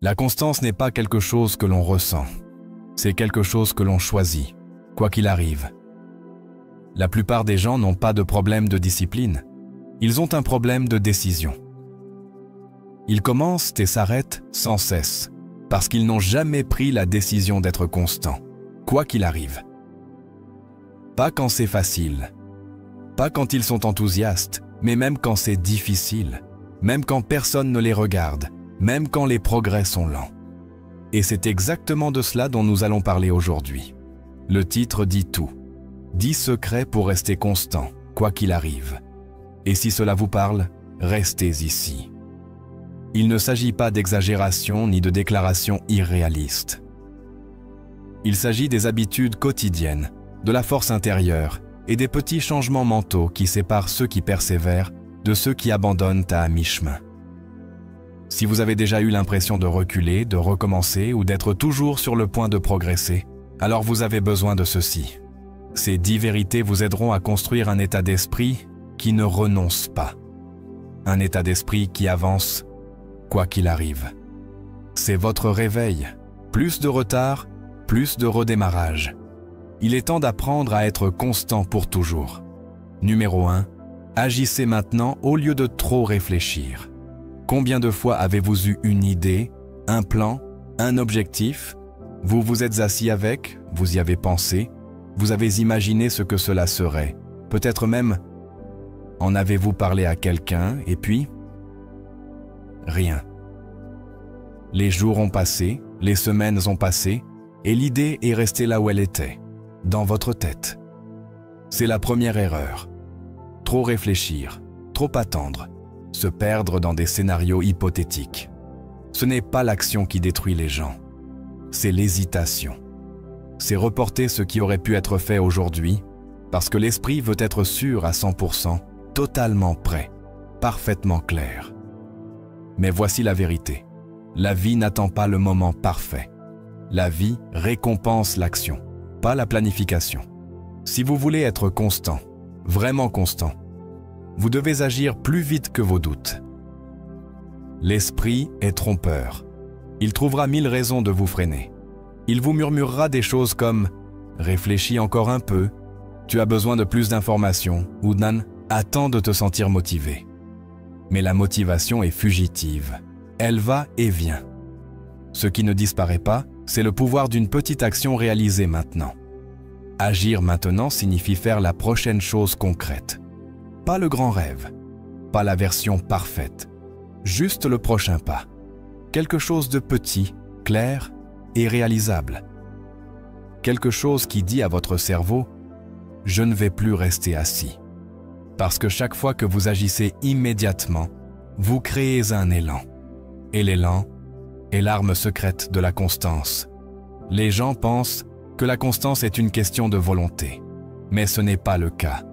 La constance n'est pas quelque chose que l'on ressent, c'est quelque chose que l'on choisit, quoi qu'il arrive. La plupart des gens n'ont pas de problème de discipline, ils ont un problème de décision. Ils commencent et s'arrêtent sans cesse, parce qu'ils n'ont jamais pris la décision d'être constants, quoi qu'il arrive. Pas quand c'est facile, pas quand ils sont enthousiastes, mais même quand c'est difficile, même quand personne ne les regarde, même quand les progrès sont lents. Et c'est exactement de cela dont nous allons parler aujourd'hui. Le titre dit tout. 10 secrets pour rester constant, quoi qu'il arrive. Et si cela vous parle, restez ici. Il ne s'agit pas d'exagération ni de déclarations irréalistes. Il s'agit des habitudes quotidiennes, de la force intérieure et des petits changements mentaux qui séparent ceux qui persévèrent de ceux qui abandonnent à mi-chemin. Si vous avez déjà eu l'impression de reculer, de recommencer ou d'être toujours sur le point de progresser, alors vous avez besoin de ceci. Ces 10 vérités vous aideront à construire un état d'esprit qui ne renonce pas. Un état d'esprit qui avance, quoi qu'il arrive. C'est votre réveil. Plus de retard, plus de redémarrage. Il est temps d'apprendre à être constant pour toujours. Numéro 1. Agissez maintenant au lieu de trop réfléchir. Combien de fois avez-vous eu une idée, un plan, un objectif? Vous vous êtes assis avec, vous y avez pensé, vous avez imaginé ce que cela serait. Peut-être même, en avez-vous parlé à quelqu'un et puis? Rien. Les jours ont passé, les semaines ont passé, et l'idée est restée là où elle était, dans votre tête. C'est la première erreur. Trop réfléchir, trop attendre, se perdre dans des scénarios hypothétiques. Ce n'est pas l'action qui détruit les gens, c'est l'hésitation. C'est reporter ce qui aurait pu être fait aujourd'hui, parce que l'esprit veut être sûr à 100%, totalement prêt, parfaitement clair. Mais voici la vérité. La vie n'attend pas le moment parfait. La vie récompense l'action, pas la planification. Si vous voulez être constant, vraiment constant, vous devez agir plus vite que vos doutes. L'esprit est trompeur. Il trouvera 1000 raisons de vous freiner. Il vous murmurera des choses comme « Réfléchis encore un peu »,« Tu as besoin de plus d'informations » ou « Nan, attends de te sentir motivé ». Mais la motivation est fugitive. Elle va et vient. Ce qui ne disparaît pas, c'est le pouvoir d'une petite action réalisée maintenant. Agir maintenant signifie faire la prochaine chose concrète. Pas le grand rêve, pas la version parfaite, juste le prochain pas. Quelque chose de petit, clair et réalisable. Quelque chose qui dit à votre cerveau « Je ne vais plus rester assis ». Parce que chaque fois que vous agissez immédiatement, vous créez un élan. Et l'élan est l'arme secrète de la constance. Les gens pensent que la constance est une question de volonté, mais ce n'est pas le cas.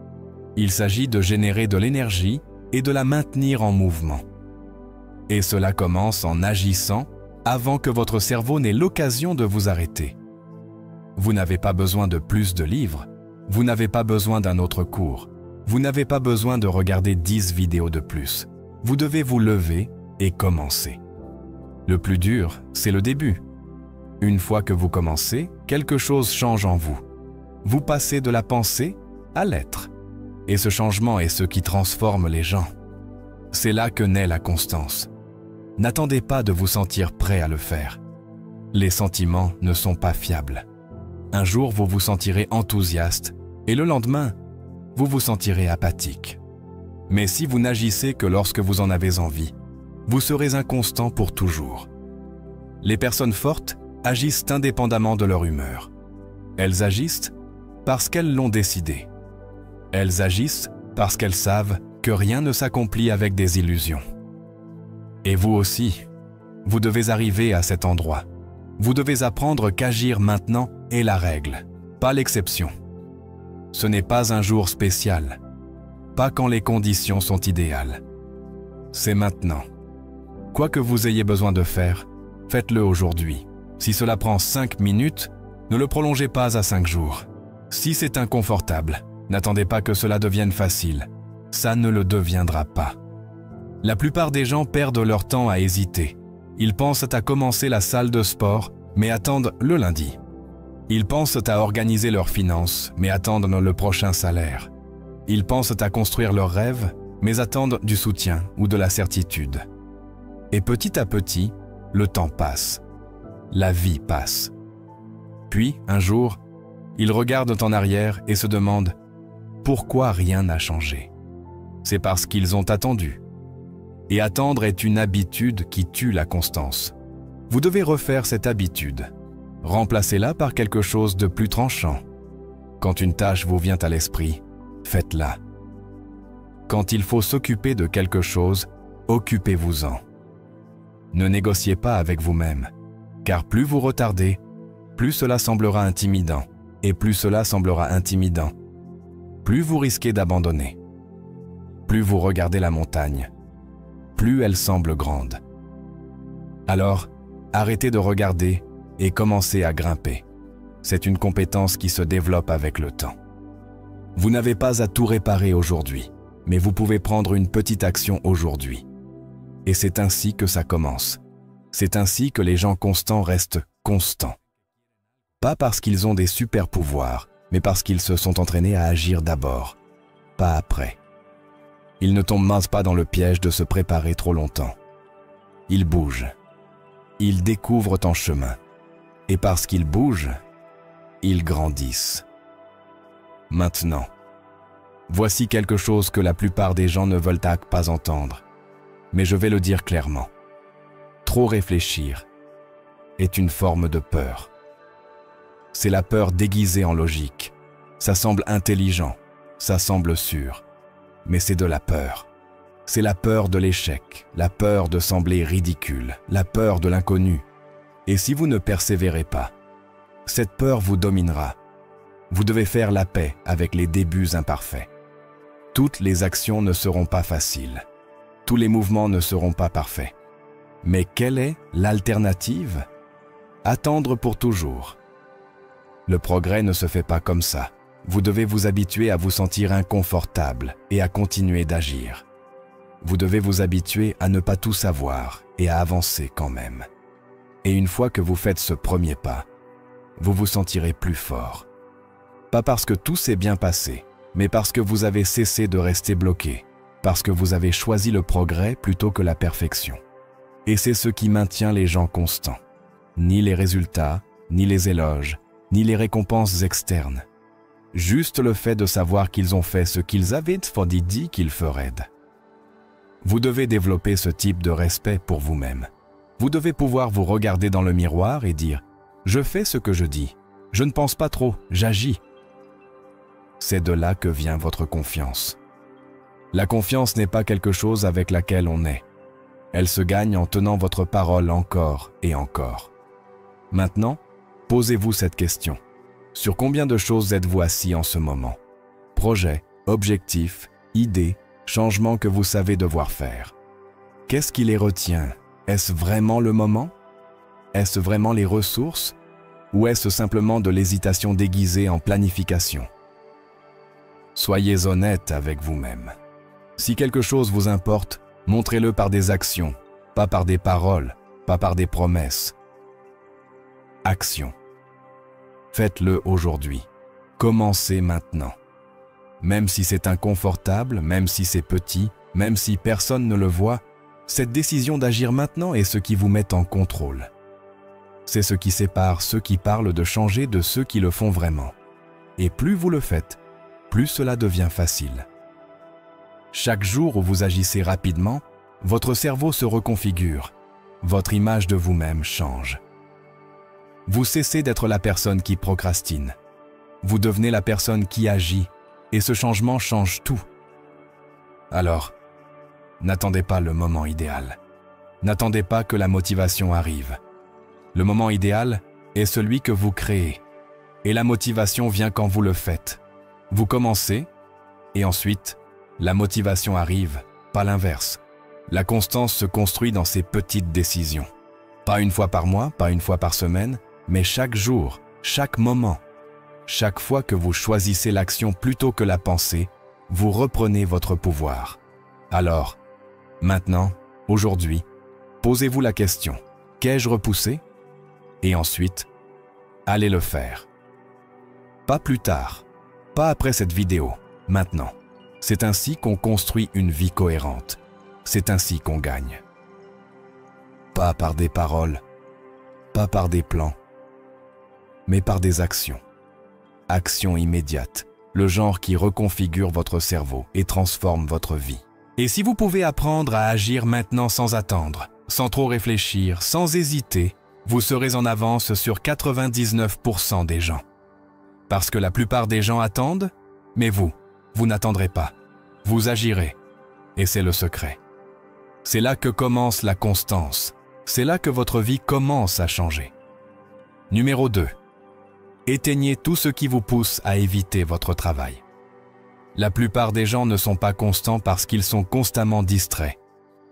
Il s'agit de générer de l'énergie et de la maintenir en mouvement. Et cela commence en agissant avant que votre cerveau n'ait l'occasion de vous arrêter. Vous n'avez pas besoin de plus de livres, vous n'avez pas besoin d'un autre cours, vous n'avez pas besoin de regarder 10 vidéos de plus. Vous devez vous lever et commencer. Le plus dur, c'est le début. Une fois que vous commencez, quelque chose change en vous. Vous passez de la pensée à l'être. Et ce changement est ce qui transforme les gens. C'est là que naît la constance. N'attendez pas de vous sentir prêt à le faire. Les sentiments ne sont pas fiables. Un jour, vous vous sentirez enthousiaste et le lendemain, vous vous sentirez apathique. Mais si vous n'agissez que lorsque vous en avez envie, vous serez inconstant pour toujours. Les personnes fortes agissent indépendamment de leur humeur. Elles agissent parce qu'elles l'ont décidé. Elles agissent parce qu'elles savent que rien ne s'accomplit avec des illusions. Et vous aussi, vous devez arriver à cet endroit. Vous devez apprendre qu'agir maintenant est la règle, pas l'exception. Ce n'est pas un jour spécial, pas quand les conditions sont idéales. C'est maintenant. Quoi que vous ayez besoin de faire, faites-le aujourd'hui. Si cela prend 5 minutes, ne le prolongez pas à 5 jours. Si c'est inconfortable, n'attendez pas que cela devienne facile. Ça ne le deviendra pas. La plupart des gens perdent leur temps à hésiter, Ils pensent à commencer la salle de sport, mais attendent le lundi. Ils pensent à organiser leurs finances, mais attendent le prochain salaire. Ils pensent à construire leurs rêves, mais attendent du soutien ou de la certitude. Et petit à petit, le temps passe. La vie passe. Puis, un jour, ils regardent en arrière et se demandent pourquoi rien n'a changé. C'est parce qu'ils ont attendu. Et attendre est une habitude qui tue la constance. Vous devez refaire cette habitude. Remplacez-la par quelque chose de plus tranchant. Quand une tâche vous vient à l'esprit, faites-la. Quand il faut s'occuper de quelque chose, occupez-vous-en. Ne négociez pas avec vous-même, car plus vous retardez, plus cela semblera intimidant, et plus cela semblera intimidant, plus vous risquez d'abandonner. Plus vous regardez la montagne, plus elle semble grande. Alors, arrêtez de regarder et commencez à grimper. C'est une compétence qui se développe avec le temps. Vous n'avez pas à tout réparer aujourd'hui, mais vous pouvez prendre une petite action aujourd'hui. Et c'est ainsi que ça commence. C'est ainsi que les gens constants restent constants. Pas parce qu'ils ont des super pouvoirs, mais parce qu'ils se sont entraînés à agir d'abord, pas après. Ils ne tombent pas dans le piège de se préparer trop longtemps. Ils bougent. Ils découvrent en chemin. Et parce qu'ils bougent, ils grandissent. Maintenant, voici quelque chose que la plupart des gens ne veulent pas entendre, mais je vais le dire clairement. Trop réfléchir est une forme de peur. C'est la peur déguisée en logique. Ça semble intelligent, ça semble sûr, mais c'est de la peur. C'est la peur de l'échec, la peur de sembler ridicule, la peur de l'inconnu. Et si vous ne persévérez pas, cette peur vous dominera. Vous devez faire la paix avec les débuts imparfaits. Toutes les actions ne seront pas faciles. Tous les mouvements ne seront pas parfaits. Mais quelle est l'alternative? Attendre pour toujours. Le progrès ne se fait pas comme ça. Vous devez vous habituer à vous sentir inconfortable et à continuer d'agir. Vous devez vous habituer à ne pas tout savoir et à avancer quand même. Et une fois que vous faites ce premier pas, vous vous sentirez plus fort. Pas parce que tout s'est bien passé, mais parce que vous avez cessé de rester bloqué, parce que vous avez choisi le progrès plutôt que la perfection. Et c'est ce qui maintient les gens constants. Ni les résultats, ni les éloges, ni les récompenses externes. Juste le fait de savoir qu'ils ont fait ce qu'ils avaient dit qu'ils feraient. Vous devez développer ce type de respect pour vous-même. Vous devez pouvoir vous regarder dans le miroir et dire « Je fais ce que je dis. Je ne pense pas trop, j'agis. » C'est de là que vient votre confiance. La confiance n'est pas quelque chose avec laquelle on est. Elle se gagne en tenant votre parole encore et encore. Maintenant, posez-vous cette question. Sur combien de choses êtes-vous assis en ce moment? Projets, objectifs, idées, changements que vous savez devoir faire. Qu'est-ce qui les retient? Est-ce vraiment le moment? Est-ce vraiment les ressources? Ou est-ce simplement de l'hésitation déguisée en planification? Soyez honnête avec vous-même. Si quelque chose vous importe, montrez-le par des actions, pas par des paroles, pas par des promesses. Action. Faites-le aujourd'hui. Commencez maintenant. Même si c'est inconfortable, même si c'est petit, même si personne ne le voit, cette décision d'agir maintenant est ce qui vous met en contrôle. C'est ce qui sépare ceux qui parlent de changer de ceux qui le font vraiment. Et plus vous le faites, plus cela devient facile. Chaque jour où vous agissez rapidement, votre cerveau se reconfigure. Votre image de vous-même change. Vous cessez d'être la personne qui procrastine. Vous devenez la personne qui agit, et ce changement change tout. Alors, n'attendez pas le moment idéal. N'attendez pas que la motivation arrive. Le moment idéal est celui que vous créez, et la motivation vient quand vous le faites. Vous commencez, et ensuite, la motivation arrive, pas l'inverse. La constance se construit dans ces petites décisions. Pas une fois par mois, pas une fois par semaine, mais chaque jour, chaque moment. Chaque fois que vous choisissez l'action plutôt que la pensée, vous reprenez votre pouvoir. Alors, maintenant, aujourd'hui, posez-vous la question. qu'ai-je repoussé? Et ensuite, allez le faire. Pas plus tard, pas après cette vidéo, maintenant. C'est ainsi qu'on construit une vie cohérente. C'est ainsi qu'on gagne. Pas par des paroles, pas par des plans, mais par des actions. Actions immédiates, le genre qui reconfigure votre cerveau et transforme votre vie. Et si vous pouvez apprendre à agir maintenant sans attendre, sans trop réfléchir, sans hésiter, vous serez en avance sur 99% des gens. Parce que la plupart des gens attendent, mais vous n'attendrez pas. Vous agirez, et c'est le secret. C'est là que commence la constance. C'est là que votre vie commence à changer. Numéro 2. Éteignez tout ce qui vous pousse à éviter votre travail. La plupart des gens ne sont pas constants parce qu'ils sont constamment distraits.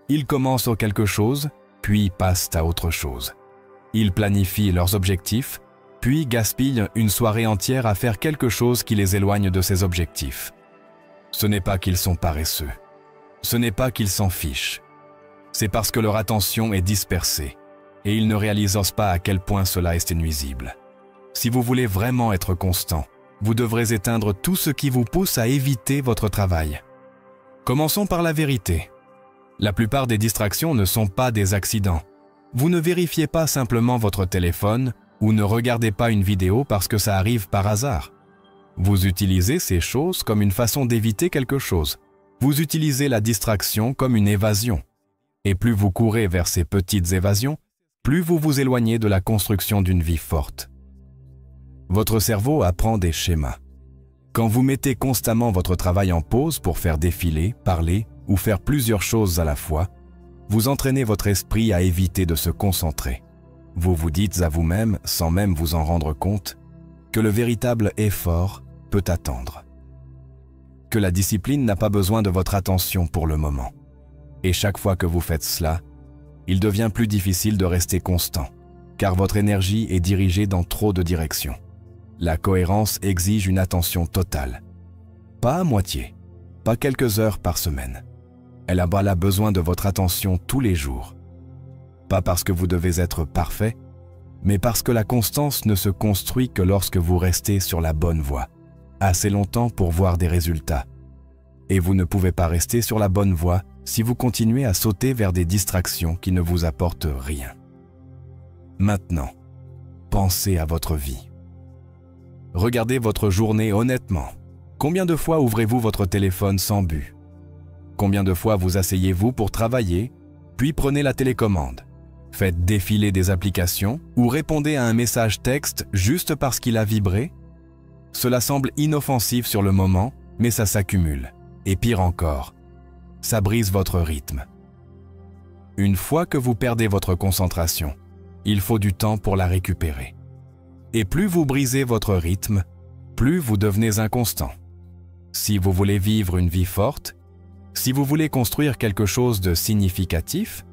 Ils commencent au quelque chose, puis passent à autre chose. Ils planifient leurs objectifs, puis gaspillent une soirée entière à faire quelque chose qui les éloigne de ces objectifs. Ce n'est pas qu'ils sont paresseux. Ce n'est pas qu'ils s'en fichent. C'est parce que leur attention est dispersée et ils ne réalisent pas à quel point cela est nuisible. Si vous voulez vraiment être constant, vous devrez éteindre tout ce qui vous pousse à éviter votre travail. Commençons par la vérité. La plupart des distractions ne sont pas des accidents. Vous ne vérifiez pas simplement votre téléphone ou ne regardez pas une vidéo parce que ça arrive par hasard. Vous utilisez ces choses comme une façon d'éviter quelque chose. Vous utilisez la distraction comme une évasion. Et plus vous courez vers ces petites évasions, plus vous vous éloignez de la construction d'une vie forte. Votre cerveau apprend des schémas. Quand vous mettez constamment votre travail en pause pour faire défiler, parler ou faire plusieurs choses à la fois, vous entraînez votre esprit à éviter de se concentrer. Vous vous dites à vous-même, sans même vous en rendre compte, que le véritable effort peut attendre. Que la discipline n'a pas besoin de votre attention pour le moment. Et chaque fois que vous faites cela, il devient plus difficile de rester constant, car votre énergie est dirigée dans trop de directions. La cohérence exige une attention totale. Pas à moitié, pas quelques heures par semaine. Elle a besoin de votre attention tous les jours. Pas parce que vous devez être parfait, mais parce que la constance ne se construit que lorsque vous restez sur la bonne voie, assez longtemps pour voir des résultats. Et vous ne pouvez pas rester sur la bonne voie si vous continuez à sauter vers des distractions qui ne vous apportent rien. Maintenant, pensez à votre vie. Regardez votre journée honnêtement. Combien de fois ouvrez-vous votre téléphone sans but? Combien de fois vous asseyez-vous pour travailler, puis prenez la télécommande? Faites défiler des applications ou répondez à un message texte juste parce qu'il a vibré? Cela semble inoffensif sur le moment, mais ça s'accumule. Et pire encore, ça brise votre rythme. Une fois que vous perdez votre concentration, il faut du temps pour la récupérer. Et plus vous brisez votre rythme, plus vous devenez inconstant. Si vous voulez vivre une vie forte, si vous voulez construire quelque chose de significatif,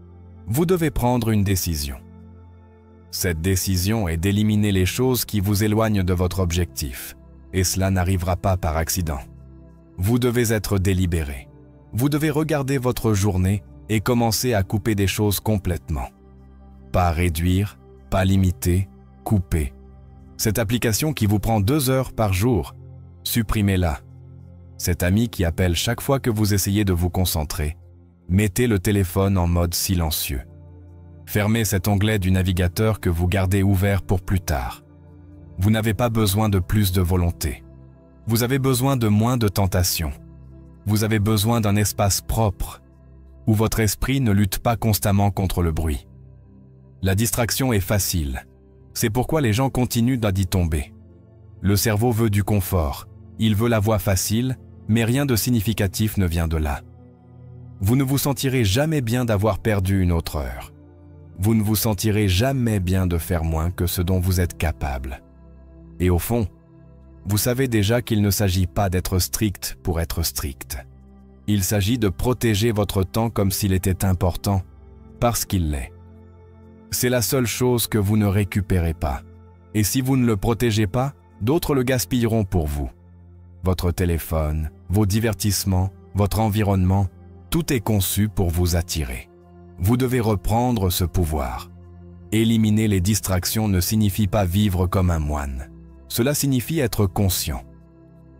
vous devez prendre une décision. Cette décision est d'éliminer les choses qui vous éloignent de votre objectif, et cela n'arrivera pas par accident. Vous devez être délibéré. Vous devez regarder votre journée et commencer à couper des choses complètement. Pas réduire, pas limiter, couper. Cette application qui vous prend 2 heures par jour, supprimez-la. Cet ami qui appelle chaque fois que vous essayez de vous concentrer, mettez le téléphone en mode silencieux. Fermez cet onglet du navigateur que vous gardez ouvert pour plus tard. Vous n'avez pas besoin de plus de volonté. Vous avez besoin de moins de tentations. Vous avez besoin d'un espace propre, où votre esprit ne lutte pas constamment contre le bruit. La distraction est facile. C'est pourquoi les gens continuent d'y tomber. Le cerveau veut du confort. Il veut la voie facile, mais rien de significatif ne vient de là. Vous ne vous sentirez jamais bien d'avoir perdu une autre heure. Vous ne vous sentirez jamais bien de faire moins que ce dont vous êtes capable. Et au fond, vous savez déjà qu'il ne s'agit pas d'être strict pour être strict. Il s'agit de protéger votre temps comme s'il était important, parce qu'il l'est. C'est la seule chose que vous ne récupérez pas. Et si vous ne le protégez pas, d'autres le gaspilleront pour vous. Votre téléphone, vos divertissements, votre environnement, tout est conçu pour vous attirer. Vous devez reprendre ce pouvoir. Éliminer les distractions ne signifie pas vivre comme un moine. Cela signifie être conscient.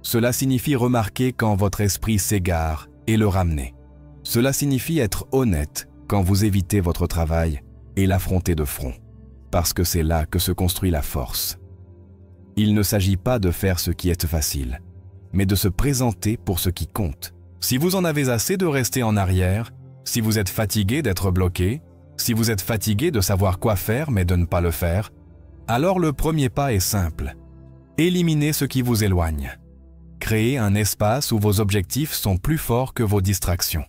Cela signifie remarquer quand votre esprit s'égare et le ramener. Cela signifie être honnête quand vous évitez votre travail et l'affronter de front, parce que c'est là que se construit la force. Il ne s'agit pas de faire ce qui est facile, mais de se présenter pour ce qui compte. Si vous en avez assez de rester en arrière, si vous êtes fatigué d'être bloqué, si vous êtes fatigué de savoir quoi faire mais de ne pas le faire, alors le premier pas est simple. Éliminez ce qui vous éloigne. Créez un espace où vos objectifs sont plus forts que vos distractions.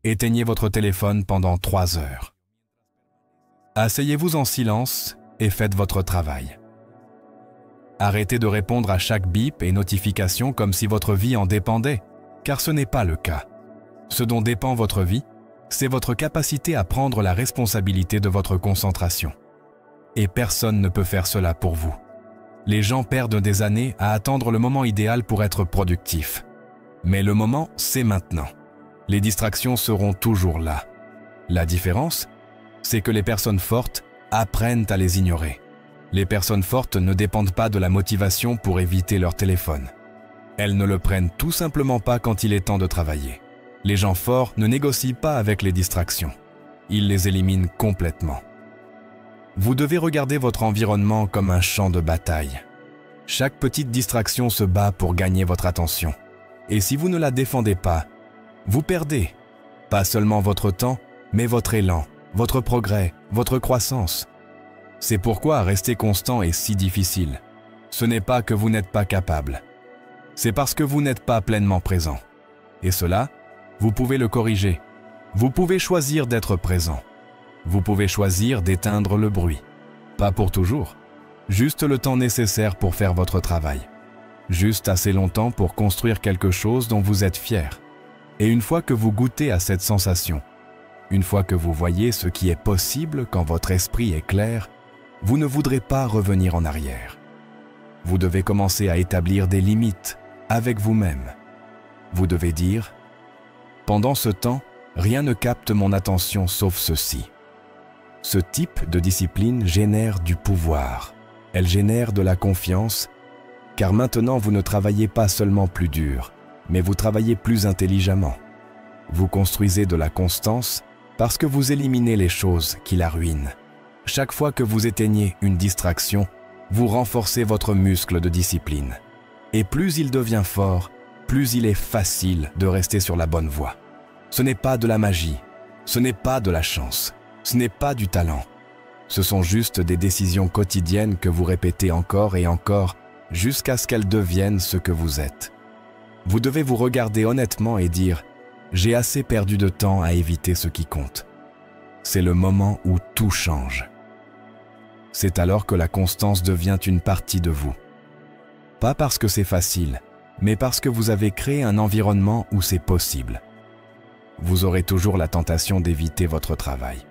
Éteignez votre téléphone pendant 3 heures. Asseyez-vous en silence et faites votre travail. Arrêtez de répondre à chaque bip et notification comme si votre vie en dépendait, car ce n'est pas le cas. Ce dont dépend votre vie, c'est votre capacité à prendre la responsabilité de votre concentration. Et personne ne peut faire cela pour vous. Les gens perdent des années à attendre le moment idéal pour être productifs. Mais le moment, c'est maintenant. Les distractions seront toujours là. La différence, c'est que les personnes fortes apprennent à les ignorer. Les personnes fortes ne dépendent pas de la motivation pour éviter leur téléphone. Elles ne le prennent tout simplement pas quand il est temps de travailler. Les gens forts ne négocient pas avec les distractions. Ils les éliminent complètement. Vous devez regarder votre environnement comme un champ de bataille. Chaque petite distraction se bat pour gagner votre attention. Et si vous ne la défendez pas, vous perdez. Pas seulement votre temps, mais votre élan, votre progrès, votre croissance. C'est pourquoi rester constant est si difficile. Ce n'est pas que vous n'êtes pas capable. C'est parce que vous n'êtes pas pleinement présent. Et cela, vous pouvez le corriger. Vous pouvez choisir d'être présent. Vous pouvez choisir d'éteindre le bruit. Pas pour toujours. Juste le temps nécessaire pour faire votre travail. Juste assez longtemps pour construire quelque chose dont vous êtes fier. Et une fois que vous goûtez à cette sensation, une fois que vous voyez ce qui est possible quand votre esprit est clair, vous ne voudrez pas revenir en arrière. Vous devez commencer à établir des limites avec vous-même. Vous devez dire « Pendant ce temps, rien ne capte mon attention sauf ceci ». Ce type de discipline génère du pouvoir. Elle génère de la confiance, car maintenant vous ne travaillez pas seulement plus dur, mais vous travaillez plus intelligemment. Vous construisez de la constance parce que vous éliminez les choses qui la ruinent. Chaque fois que vous éteignez une distraction, vous renforcez votre muscle de discipline. Et plus il devient fort, plus il est facile de rester sur la bonne voie. Ce n'est pas de la magie, ce n'est pas de la chance, ce n'est pas du talent. Ce sont juste des décisions quotidiennes que vous répétez encore et encore jusqu'à ce qu'elles deviennent ce que vous êtes. Vous devez vous regarder honnêtement et dire « J'ai assez perdu de temps à éviter ce qui compte ». C'est le moment où tout change. C'est alors que la constance devient une partie de vous. Pas parce que c'est facile, mais parce que vous avez créé un environnement où c'est possible. Vous aurez toujours la tentation d'éviter votre travail.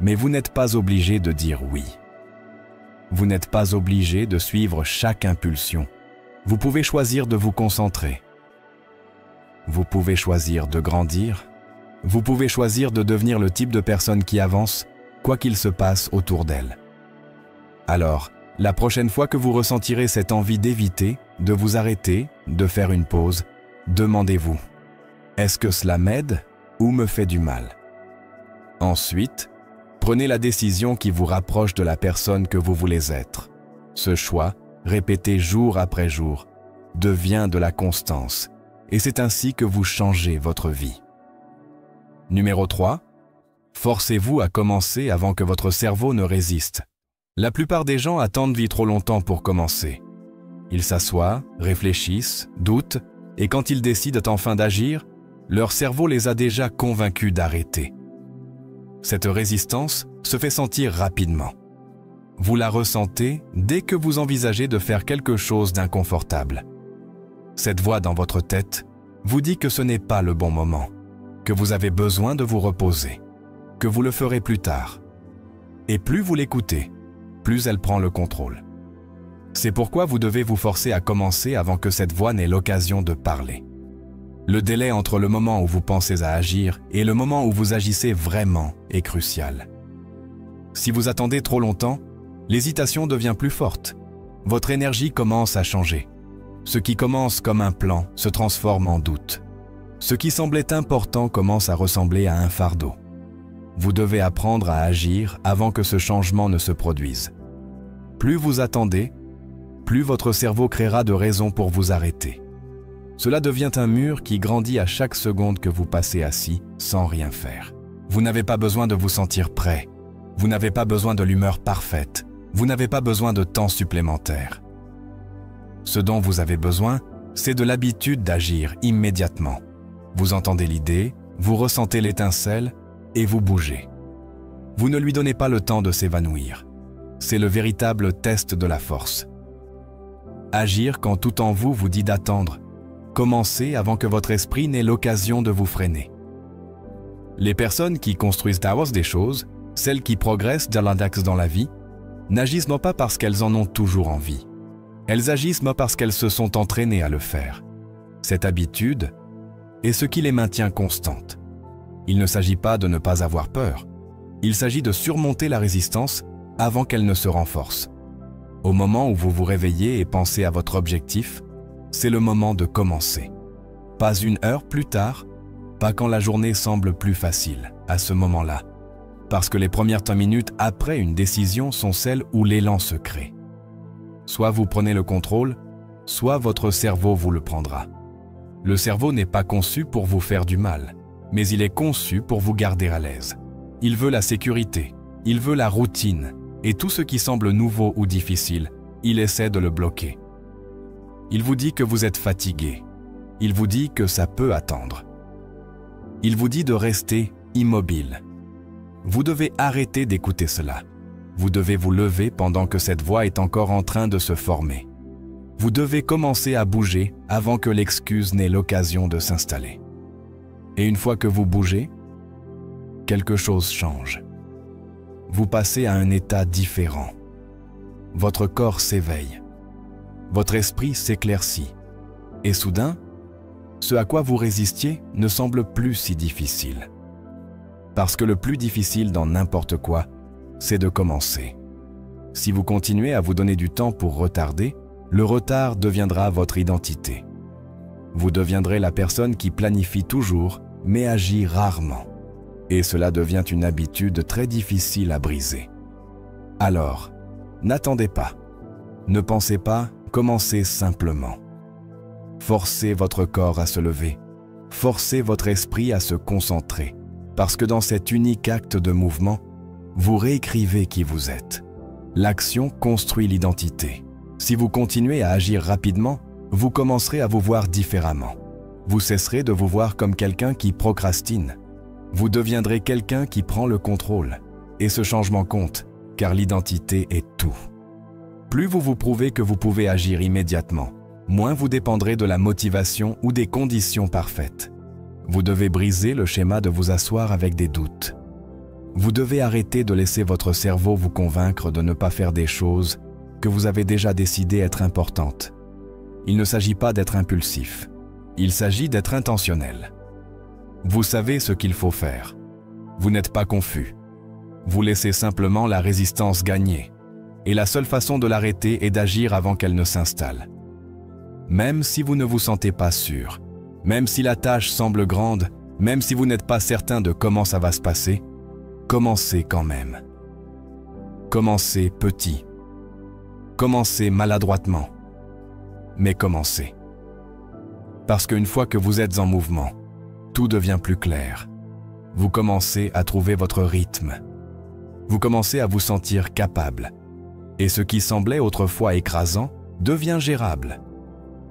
Mais vous n'êtes pas obligé de dire oui. Vous n'êtes pas obligé de suivre chaque impulsion. Vous pouvez choisir de vous concentrer. Vous pouvez choisir de grandir. Vous pouvez choisir de devenir le type de personne qui avance, quoi qu'il se passe autour d'elle. Alors, la prochaine fois que vous ressentirez cette envie d'éviter, de vous arrêter, de faire une pause, demandez-vous « Est-ce que cela m'aide ou me fait du mal ?» Ensuite, prenez la décision qui vous rapproche de la personne que vous voulez être. Ce choix, répété jour après jour, devient de la constance, et c'est ainsi que vous changez votre vie. Numéro 3. Forcez-vous à commencer avant que votre cerveau ne résiste. La plupart des gens attendent vie trop longtemps pour commencer. Ils s'assoient, réfléchissent, doutent, et quand ils décident enfin d'agir, leur cerveau les a déjà convaincus d'arrêter. Cette résistance se fait sentir rapidement. Vous la ressentez dès que vous envisagez de faire quelque chose d'inconfortable. Cette voix dans votre tête vous dit que ce n'est pas le bon moment, que vous avez besoin de vous reposer, que vous le ferez plus tard. Et plus vous l'écoutez, plus elle prend le contrôle. C'est pourquoi vous devez vous forcer à commencer avant que cette voix n'ait l'occasion de parler. Le délai entre le moment où vous pensez à agir et le moment où vous agissez vraiment est crucial. Si vous attendez trop longtemps, l'hésitation devient plus forte. Votre énergie commence à changer. Ce qui commence comme un plan se transforme en doute. Ce qui semblait important commence à ressembler à un fardeau. Vous devez apprendre à agir avant que ce changement ne se produise. Plus vous attendez, plus votre cerveau créera de raisons pour vous arrêter. Cela devient un mur qui grandit à chaque seconde que vous passez assis sans rien faire. Vous n'avez pas besoin de vous sentir prêt. Vous n'avez pas besoin de l'humeur parfaite. Vous n'avez pas besoin de temps supplémentaire. Ce dont vous avez besoin, c'est de l'habitude d'agir immédiatement. Vous entendez l'idée, vous ressentez l'étincelle et vous bougez. Vous ne lui donnez pas le temps de s'évanouir. C'est le véritable test de la force. Agir quand tout en vous vous dit d'attendre. Commencez avant que votre esprit n'ait l'occasion de vous freiner. Les personnes qui construisent d'avance des choses, celles qui progressent de l'index dans la vie, n'agissent non pas parce qu'elles en ont toujours envie. Elles agissent non parce qu'elles se sont entraînées à le faire. Cette habitude est ce qui les maintient constantes. Il ne s'agit pas de ne pas avoir peur. Il s'agit de surmonter la résistance avant qu'elle ne se renforce. Au moment où vous vous réveillez et pensez à votre objectif, c'est le moment de commencer. Pas une heure plus tard, pas quand la journée semble plus facile, à ce moment-là. Parce que les premières 5 minutes après une décision sont celles où l'élan se crée. Soit vous prenez le contrôle, soit votre cerveau vous le prendra. Le cerveau n'est pas conçu pour vous faire du mal, mais il est conçu pour vous garder à l'aise. Il veut la sécurité, il veut la routine, et tout ce qui semble nouveau ou difficile, il essaie de le bloquer. Il vous dit que vous êtes fatigué. Il vous dit que ça peut attendre. Il vous dit de rester immobile. Vous devez arrêter d'écouter cela. Vous devez vous lever pendant que cette voix est encore en train de se former. Vous devez commencer à bouger avant que l'excuse n'ait l'occasion de s'installer. Et une fois que vous bougez, quelque chose change. Vous passez à un état différent. Votre corps s'éveille. Votre esprit s'éclaircit. Et soudain, ce à quoi vous résistiez ne semble plus si difficile. Parce que le plus difficile dans n'importe quoi, c'est de commencer. Si vous continuez à vous donner du temps pour retarder, le retard deviendra votre identité. Vous deviendrez la personne qui planifie toujours, mais agit rarement. Et cela devient une habitude très difficile à briser. Alors, n'attendez pas. Ne pensez pas, commencez simplement. Forcez votre corps à se lever. Forcez votre esprit à se concentrer. Parce que dans cet unique acte de mouvement, vous réécrivez qui vous êtes. L'action construit l'identité. Si vous continuez à agir rapidement, vous commencerez à vous voir différemment. Vous cesserez de vous voir comme quelqu'un qui procrastine. Vous deviendrez quelqu'un qui prend le contrôle. Et ce changement compte, car l'identité est tout. Plus vous vous prouvez que vous pouvez agir immédiatement, moins vous dépendrez de la motivation ou des conditions parfaites. Vous devez briser le schéma de vous asseoir avec des doutes. Vous devez arrêter de laisser votre cerveau vous convaincre de ne pas faire des choses que vous avez déjà décidé être importantes. Il ne s'agit pas d'être impulsif. Il s'agit d'être intentionnel. Vous savez ce qu'il faut faire. Vous n'êtes pas confus. Vous laissez simplement la résistance gagner. Et la seule façon de l'arrêter est d'agir avant qu'elle ne s'installe. Même si vous ne vous sentez pas sûr, même si la tâche semble grande, même si vous n'êtes pas certain de comment ça va se passer, commencez quand même. Commencez petit. Commencez maladroitement. Mais commencez. Parce qu'une fois que vous êtes en mouvement, tout devient plus clair. Vous commencez à trouver votre rythme. Vous commencez à vous sentir capable. Et ce qui semblait autrefois écrasant devient gérable.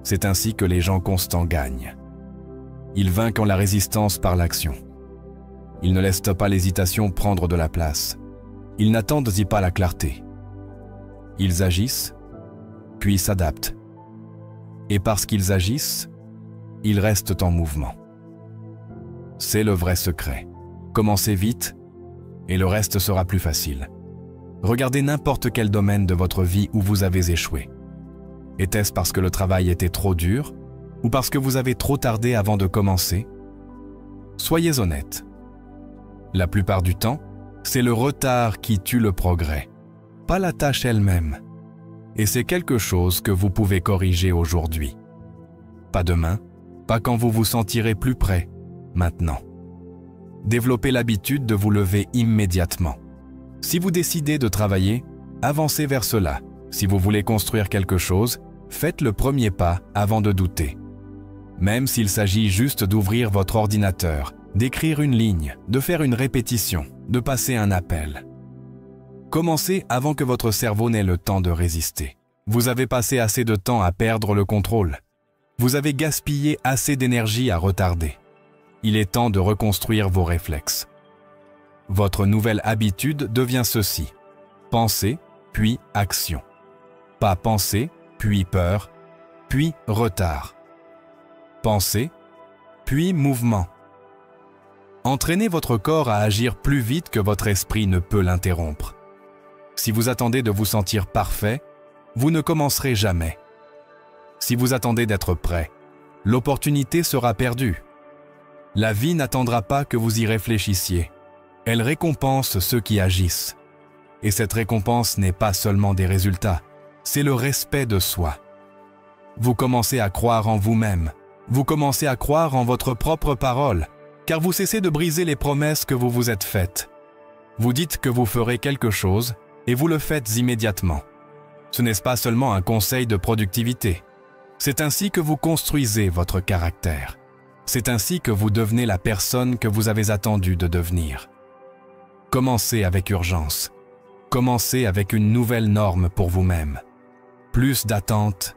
C'est ainsi que les gens constants gagnent. Ils vainquent la résistance par l'action. Ils ne laissent pas l'hésitation prendre de la place. Ils n'attendent pas la clarté. Ils agissent, puis s'adaptent. Et parce qu'ils agissent, ils restent en mouvement. C'est le vrai secret. Commencez vite, et le reste sera plus facile. Regardez n'importe quel domaine de votre vie où vous avez échoué. Était-ce parce que le travail était trop dur ou parce que vous avez trop tardé avant de commencer? Soyez honnête. La plupart du temps, C'est le retard qui tue le progrès, pas la tâche elle-même. Et c'est quelque chose que vous pouvez corriger aujourd'hui. Pas demain, pas quand vous vous sentirez plus prêt, maintenant. Développez l'habitude de vous lever immédiatement. Si vous décidez de travailler, avancez vers cela. Si vous voulez construire quelque chose, faites le premier pas avant de douter. Même s'il s'agit juste d'ouvrir votre ordinateur, d'écrire une ligne, de faire une répétition, de passer un appel. Commencez avant que votre cerveau n'ait le temps de résister. Vous avez passé assez de temps à perdre le contrôle. Vous avez gaspillé assez d'énergie à retarder. Il est temps de reconstruire vos réflexes. Votre nouvelle habitude devient ceci. Pensée, puis action. Pas pensée, puis peur, puis retard. Pensée, puis mouvement. Entraînez votre corps à agir plus vite que votre esprit ne peut l'interrompre. Si vous attendez de vous sentir parfait, vous ne commencerez jamais. Si vous attendez d'être prêt, l'opportunité sera perdue. La vie n'attendra pas que vous y réfléchissiez. Elle récompense ceux qui agissent. Et cette récompense n'est pas seulement des résultats, c'est le respect de soi. Vous commencez à croire en vous-même. Vous commencez à croire en votre propre parole, car vous cessez de briser les promesses que vous vous êtes faites. Vous dites que vous ferez quelque chose, et vous le faites immédiatement. Ce n'est pas seulement un conseil de productivité. C'est ainsi que vous construisez votre caractère. C'est ainsi que vous devenez la personne que vous avez attendu de devenir. Commencez avec urgence. Commencez avec une nouvelle norme pour vous-même. Plus d'attente,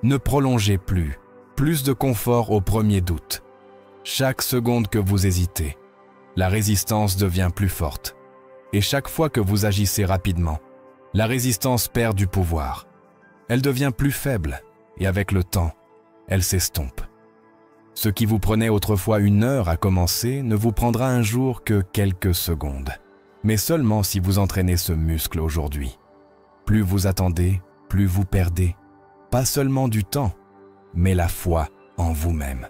ne prolongez plus. Plus de confort au premier doute. Chaque seconde que vous hésitez, la résistance devient plus forte. Et chaque fois que vous agissez rapidement, la résistance perd du pouvoir. Elle devient plus faible et avec le temps, elle s'estompe. Ce qui vous prenait autrefois 1 heure à commencer ne vous prendra un jour que quelques secondes. Mais seulement si vous entraînez ce muscle aujourd'hui. Plus vous attendez, plus vous perdez. Pas seulement du temps, mais la foi en vous-même.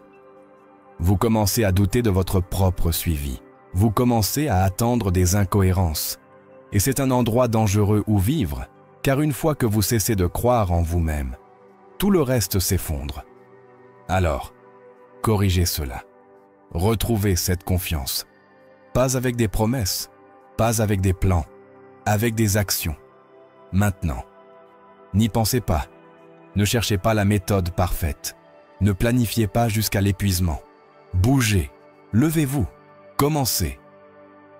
Vous commencez à douter de votre propre suivi. Vous commencez à attendre des incohérences. Et c'est un endroit dangereux où vivre, car une fois que vous cessez de croire en vous-même, tout le reste s'effondre. Alors, corrigez cela. Retrouvez cette confiance. Pas avec des promesses, pas avec des plans, avec des actions. Maintenant. N'y pensez pas. Ne cherchez pas la méthode parfaite. Ne planifiez pas jusqu'à l'épuisement. Bougez, levez-vous, commencez.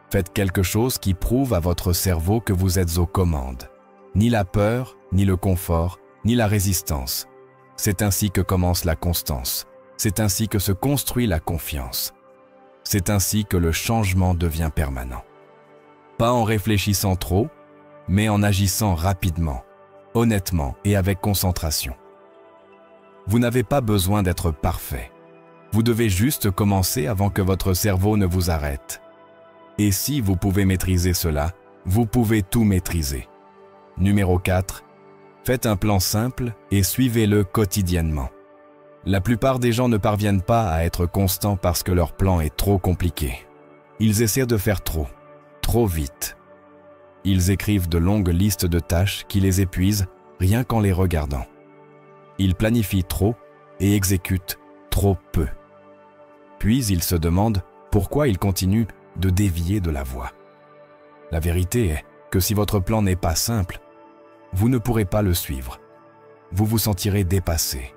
Faites quelque chose qui prouve à votre cerveau que vous êtes aux commandes. Ni la peur, ni le confort, ni la résistance. C'est ainsi que commence la constance. C'est ainsi que se construit la confiance. C'est ainsi que le changement devient permanent. Pas en réfléchissant trop, mais en agissant rapidement, honnêtement et avec concentration. Vous n'avez pas besoin d'être parfait. Vous devez juste commencer avant que votre cerveau ne vous arrête. Et si vous pouvez maîtriser cela, vous pouvez tout maîtriser. Numéro 4. Faites un plan simple et suivez-le quotidiennement. La plupart des gens ne parviennent pas à être constants parce que leur plan est trop compliqué. Ils essaient de faire trop vite. Ils écrivent de longues listes de tâches qui les épuisent rien qu'en les regardant. Ils planifient trop et exécutent trop peu. Puis ils se demandent pourquoi ils continuent de dévier de la voie. La vérité est que si votre plan n'est pas simple, vous ne pourrez pas le suivre. Vous vous sentirez dépassé.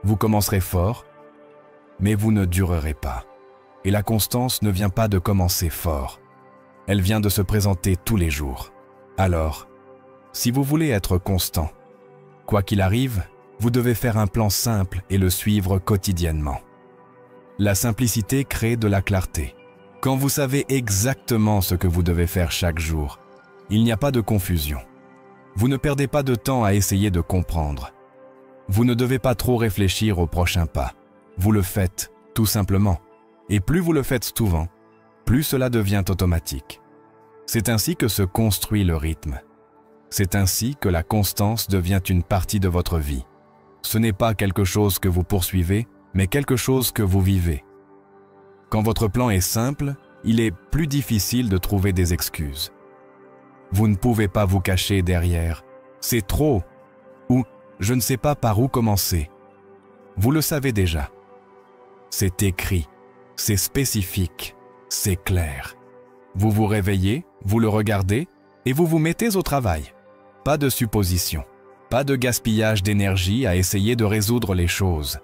Vous commencerez fort, mais vous ne durerez pas. Et la constance ne vient pas de commencer fort. Elle vient de se présenter tous les jours. Alors, si vous voulez être constant, quoi qu'il arrive, vous devez faire un plan simple et le suivre quotidiennement. La simplicité crée de la clarté. Quand vous savez exactement ce que vous devez faire chaque jour, il n'y a pas de confusion. Vous ne perdez pas de temps à essayer de comprendre. Vous ne devez pas trop réfléchir au prochain pas. Vous le faites, tout simplement. Et plus vous le faites souvent, plus cela devient automatique. C'est ainsi que se construit le rythme. C'est ainsi que la constance devient une partie de votre vie. Ce n'est pas quelque chose que vous poursuivez, mais quelque chose que vous vivez. Quand votre plan est simple, il est plus difficile de trouver des excuses. Vous ne pouvez pas vous cacher derrière « c'est trop » ou « je ne sais pas par où commencer ». Vous le savez déjà. C'est écrit, c'est spécifique, c'est clair. Vous vous réveillez, vous le regardez et vous vous mettez au travail. Pas de supposition, pas de gaspillage d'énergie à essayer de résoudre les choses.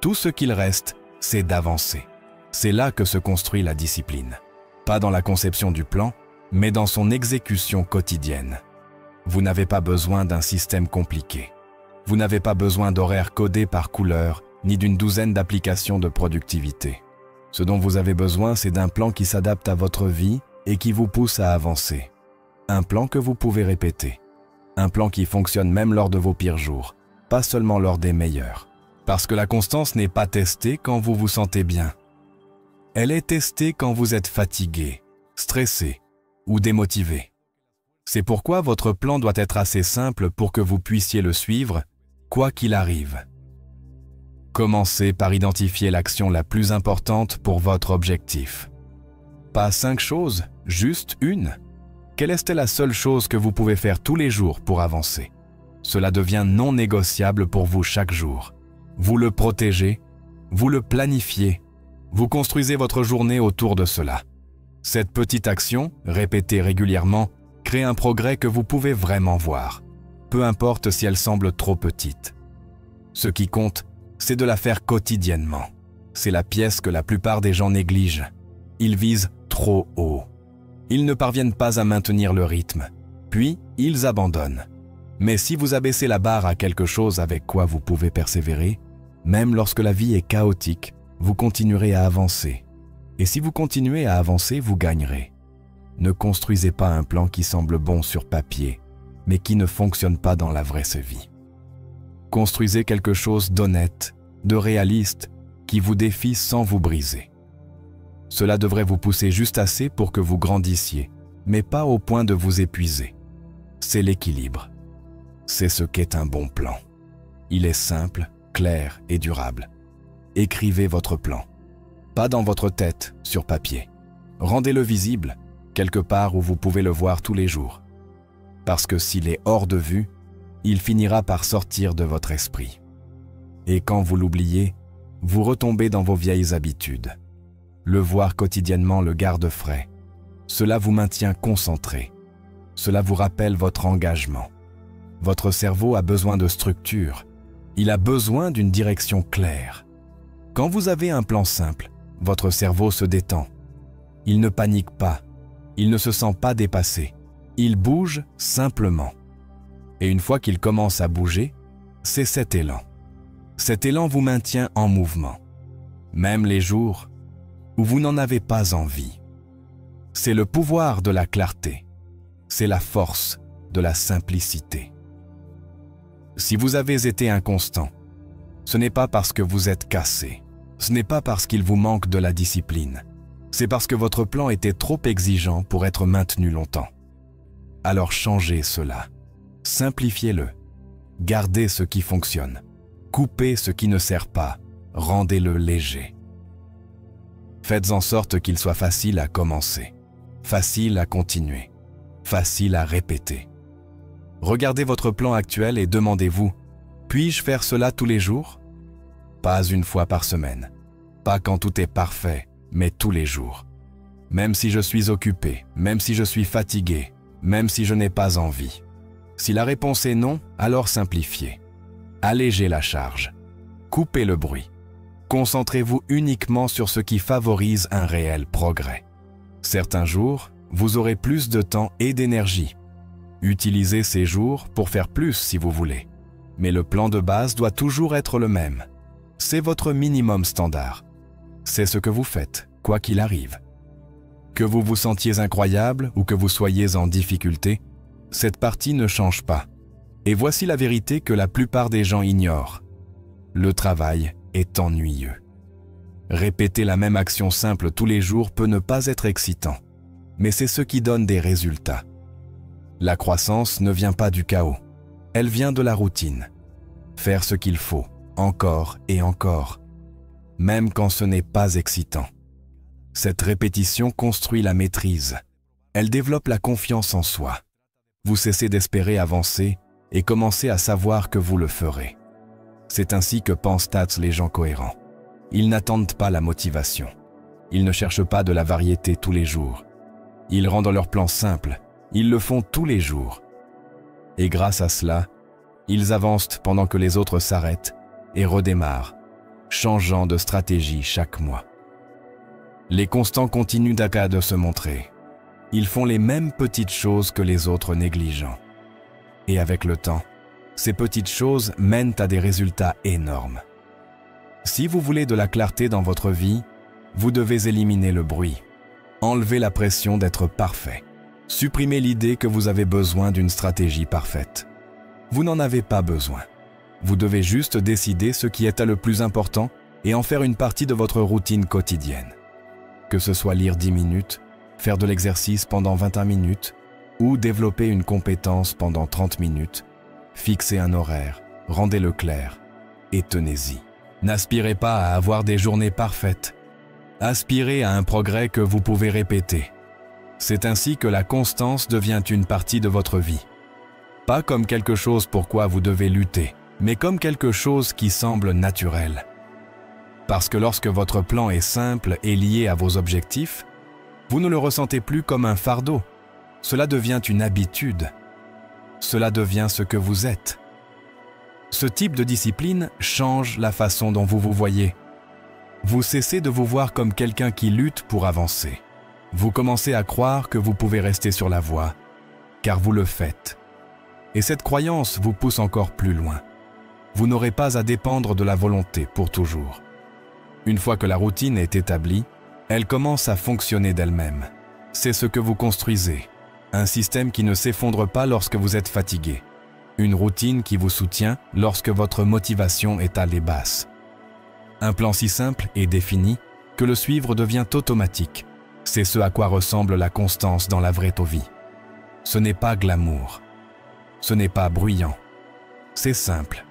Tout ce qu'il reste, c'est d'avancer. C'est là que se construit la discipline. Pas dans la conception du plan, mais dans son exécution quotidienne. Vous n'avez pas besoin d'un système compliqué. Vous n'avez pas besoin d'horaires codés par couleur, ni d'une douzaine d'applications de productivité. Ce dont vous avez besoin, c'est d'un plan qui s'adapte à votre vie et qui vous pousse à avancer. Un plan que vous pouvez répéter. Un plan qui fonctionne même lors de vos pires jours, pas seulement lors des meilleurs. Parce que la constance n'est pas testée quand vous vous sentez bien. Elle est testée quand vous êtes fatigué, stressé ou démotivé. C'est pourquoi votre plan doit être assez simple pour que vous puissiez le suivre, quoi qu'il arrive. Commencez par identifier l'action la plus importante pour votre objectif. Pas 5 choses, juste une. Quelle est la seule chose que vous pouvez faire tous les jours pour avancer? Cela devient non négociable pour vous chaque jour. Vous le protégez, vous le planifiez, vous construisez votre journée autour de cela. Cette petite action, répétée régulièrement, crée un progrès que vous pouvez vraiment voir, peu importe si elle semble trop petite. Ce qui compte, c'est de la faire quotidiennement. C'est la pièce que la plupart des gens négligent. Ils visent trop haut. Ils ne parviennent pas à maintenir le rythme, puis ils abandonnent. Mais si vous abaissez la barre à quelque chose avec quoi vous pouvez persévérer, même lorsque la vie est chaotique, vous continuerez à avancer. Et si vous continuez à avancer, vous gagnerez. Ne construisez pas un plan qui semble bon sur papier, mais qui ne fonctionne pas dans la vraie vie. Construisez quelque chose d'honnête, de réaliste, qui vous défie sans vous briser. Cela devrait vous pousser juste assez pour que vous grandissiez, mais pas au point de vous épuiser. C'est l'équilibre. C'est ce qu'est un bon plan. Il est simple, clair et durable. Écrivez votre plan. Pas dans votre tête, sur papier. Rendez-le visible, quelque part où vous pouvez le voir tous les jours. Parce que s'il est hors de vue, il finira par sortir de votre esprit. Et quand vous l'oubliez, vous retombez dans vos vieilles habitudes. Le voir quotidiennement le garde frais. Cela vous maintient concentré. Cela vous rappelle votre engagement. Votre cerveau a besoin de structure. Il a besoin d'une direction claire. Quand vous avez un plan simple, votre cerveau se détend. Il ne panique pas. Il ne se sent pas dépassé. Il bouge simplement. Et une fois qu'il commence à bouger, c'est cet élan. Cet élan vous maintient en mouvement, même les jours où vous n'en avez pas envie. C'est le pouvoir de la clarté. C'est la force de la simplicité. Si vous avez été inconstant, ce n'est pas parce que vous êtes cassé. Ce n'est pas parce qu'il vous manque de la discipline. C'est parce que votre plan était trop exigeant pour être maintenu longtemps. Alors changez cela. Simplifiez-le. Gardez ce qui fonctionne. Coupez ce qui ne sert pas. Rendez-le léger. Faites en sorte qu'il soit facile à commencer, facile à continuer, facile à répéter. Regardez votre plan actuel et demandez-vous, puis-je faire cela tous les jours? Pas une fois par semaine, pas quand tout est parfait, mais tous les jours. Même si je suis occupé, même si je suis fatigué, même si je n'ai pas envie. Si la réponse est non, alors simplifiez. Allégez la charge. Coupez le bruit. Concentrez-vous uniquement sur ce qui favorise un réel progrès. Certains jours, vous aurez plus de temps et d'énergie. Utilisez ces jours pour faire plus si vous voulez. Mais le plan de base doit toujours être le même. C'est votre minimum standard. C'est ce que vous faites, quoi qu'il arrive. Que vous vous sentiez incroyable ou que vous soyez en difficulté, cette partie ne change pas. Et voici la vérité que la plupart des gens ignorent. Le travail est ennuyeux. Répéter la même action simple tous les jours peut ne pas être excitant, mais c'est ce qui donne des résultats. La croissance ne vient pas du chaos, elle vient de la routine. Faire ce qu'il faut, encore et encore, même quand ce n'est pas excitant. Cette répétition construit la maîtrise. Elle développe la confiance en soi. Vous cessez d'espérer avancer et commencez à savoir que vous le ferez. C'est ainsi que pensent les gens cohérents. Ils n'attendent pas la motivation. Ils ne cherchent pas de la variété tous les jours. Ils rendent leur plan simple. Ils le font tous les jours. Et grâce à cela, ils avancent pendant que les autres s'arrêtent et redémarrent, changeant de stratégie chaque mois. Les constants continuent de se montrer. Ils font les mêmes petites choses que les autres négligents. Et avec le temps, ces petites choses mènent à des résultats énormes. Si vous voulez de la clarté dans votre vie, vous devez éliminer le bruit, enlever la pression d'être parfait, supprimer l'idée que vous avez besoin d'une stratégie parfaite. Vous n'en avez pas besoin. Vous devez juste décider ce qui est le plus important et en faire une partie de votre routine quotidienne. Que ce soit lire 10 minutes, faire de l'exercice pendant 21 minutes ou développer une compétence pendant 30 minutes, fixez un horaire, rendez-le clair et tenez-y. N'aspirez pas à avoir des journées parfaites. Aspirez à un progrès que vous pouvez répéter. C'est ainsi que la constance devient une partie de votre vie. Pas comme quelque chose pour quoi vous devez lutter, mais comme quelque chose qui semble naturel. Parce que lorsque votre plan est simple et lié à vos objectifs, vous ne le ressentez plus comme un fardeau. Cela devient une habitude. Cela devient ce que vous êtes. Ce type de discipline change la façon dont vous vous voyez. Vous cessez de vous voir comme quelqu'un qui lutte pour avancer. Vous commencez à croire que vous pouvez rester sur la voie, car vous le faites. Et cette croyance vous pousse encore plus loin. Vous n'aurez pas à dépendre de la volonté pour toujours. Une fois que la routine est établie, elle commence à fonctionner d'elle-même. C'est ce que vous construisez. Un système qui ne s'effondre pas lorsque vous êtes fatigué. Une routine qui vous soutient lorsque votre motivation est à les basses. Un plan si simple et défini que le suivre devient automatique. C'est ce à quoi ressemble la constance dans la vraie vie. Ce n'est pas glamour. Ce n'est pas bruyant. C'est simple.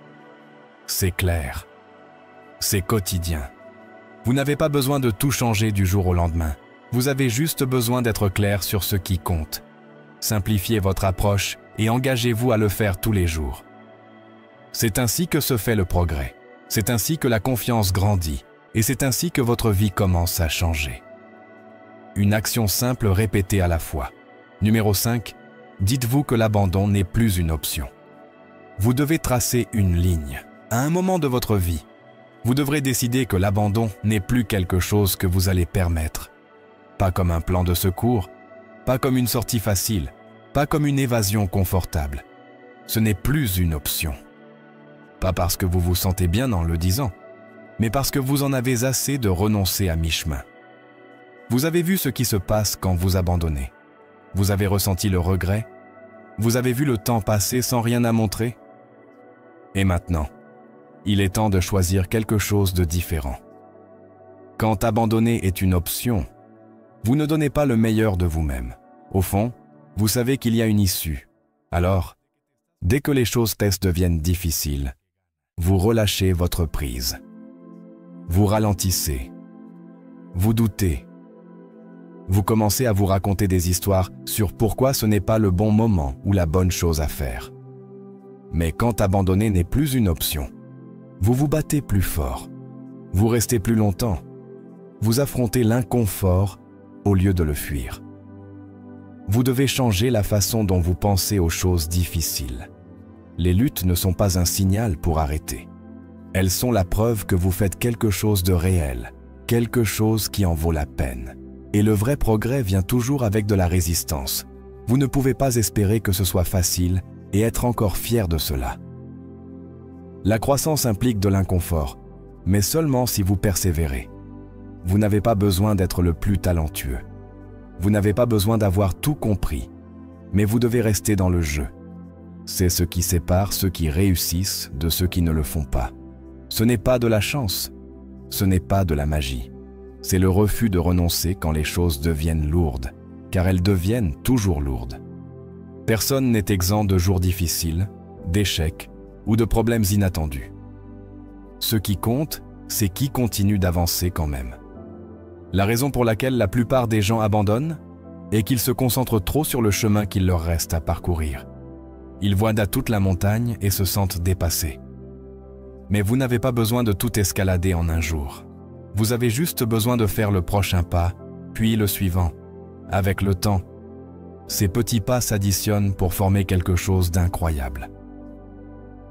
C'est clair. C'est quotidien. Vous n'avez pas besoin de tout changer du jour au lendemain. Vous avez juste besoin d'être clair sur ce qui compte. Simplifiez votre approche et engagez-vous à le faire tous les jours. C'est ainsi que se fait le progrès. C'est ainsi que la confiance grandit. Et c'est ainsi que votre vie commence à changer. Une action simple répétée à la fois. Numéro 5. Dites-vous que l'abandon n'est plus une option. Vous devez tracer une ligne. À un moment de votre vie, vous devrez décider que l'abandon n'est plus quelque chose que vous allez permettre. Pas comme un plan de secours, pas comme une sortie facile, pas comme une évasion confortable. Ce n'est plus une option. Pas parce que vous vous sentez bien en le disant, mais parce que vous en avez assez de renoncer à mi-chemin. Vous avez vu ce qui se passe quand vous abandonnez. Vous avez ressenti le regret. Vous avez vu le temps passer sans rien à montrer. Et maintenant, il est temps de choisir quelque chose de différent. Quand abandonner est une option, vous ne donnez pas le meilleur de vous-même. Au fond, vous savez qu'il y a une issue. Alors, dès que les choses deviennent difficiles, vous relâchez votre prise. Vous ralentissez. Vous doutez. Vous commencez à vous raconter des histoires sur pourquoi ce n'est pas le bon moment ou la bonne chose à faire. Mais quand abandonner n'est plus une option, vous vous battez plus fort. Vous restez plus longtemps. Vous affrontez l'inconfort au lieu de le fuir. Vous devez changer la façon dont vous pensez aux choses difficiles. Les luttes ne sont pas un signal pour arrêter. Elles sont la preuve que vous faites quelque chose de réel, quelque chose qui en vaut la peine. Et le vrai progrès vient toujours avec de la résistance. Vous ne pouvez pas espérer que ce soit facile et être encore fier de cela. La croissance implique de l'inconfort, mais seulement si vous persévérez. Vous n'avez pas besoin d'être le plus talentueux. Vous n'avez pas besoin d'avoir tout compris, mais vous devez rester dans le jeu. C'est ce qui sépare ceux qui réussissent de ceux qui ne le font pas. Ce n'est pas de la chance, ce n'est pas de la magie. C'est le refus de renoncer quand les choses deviennent lourdes, car elles deviennent toujours lourdes. Personne n'est exempt de jours difficiles, d'échecs ou de problèmes inattendus. Ce qui compte, c'est qui continue d'avancer quand même. La raison pour laquelle la plupart des gens abandonnent est qu'ils se concentrent trop sur le chemin qu'il leur reste à parcourir. Ils voient à toute la montagne et se sentent dépassés. Mais vous n'avez pas besoin de tout escalader en un jour. Vous avez juste besoin de faire le prochain pas, puis le suivant. Avec le temps, ces petits pas s'additionnent pour former quelque chose d'incroyable.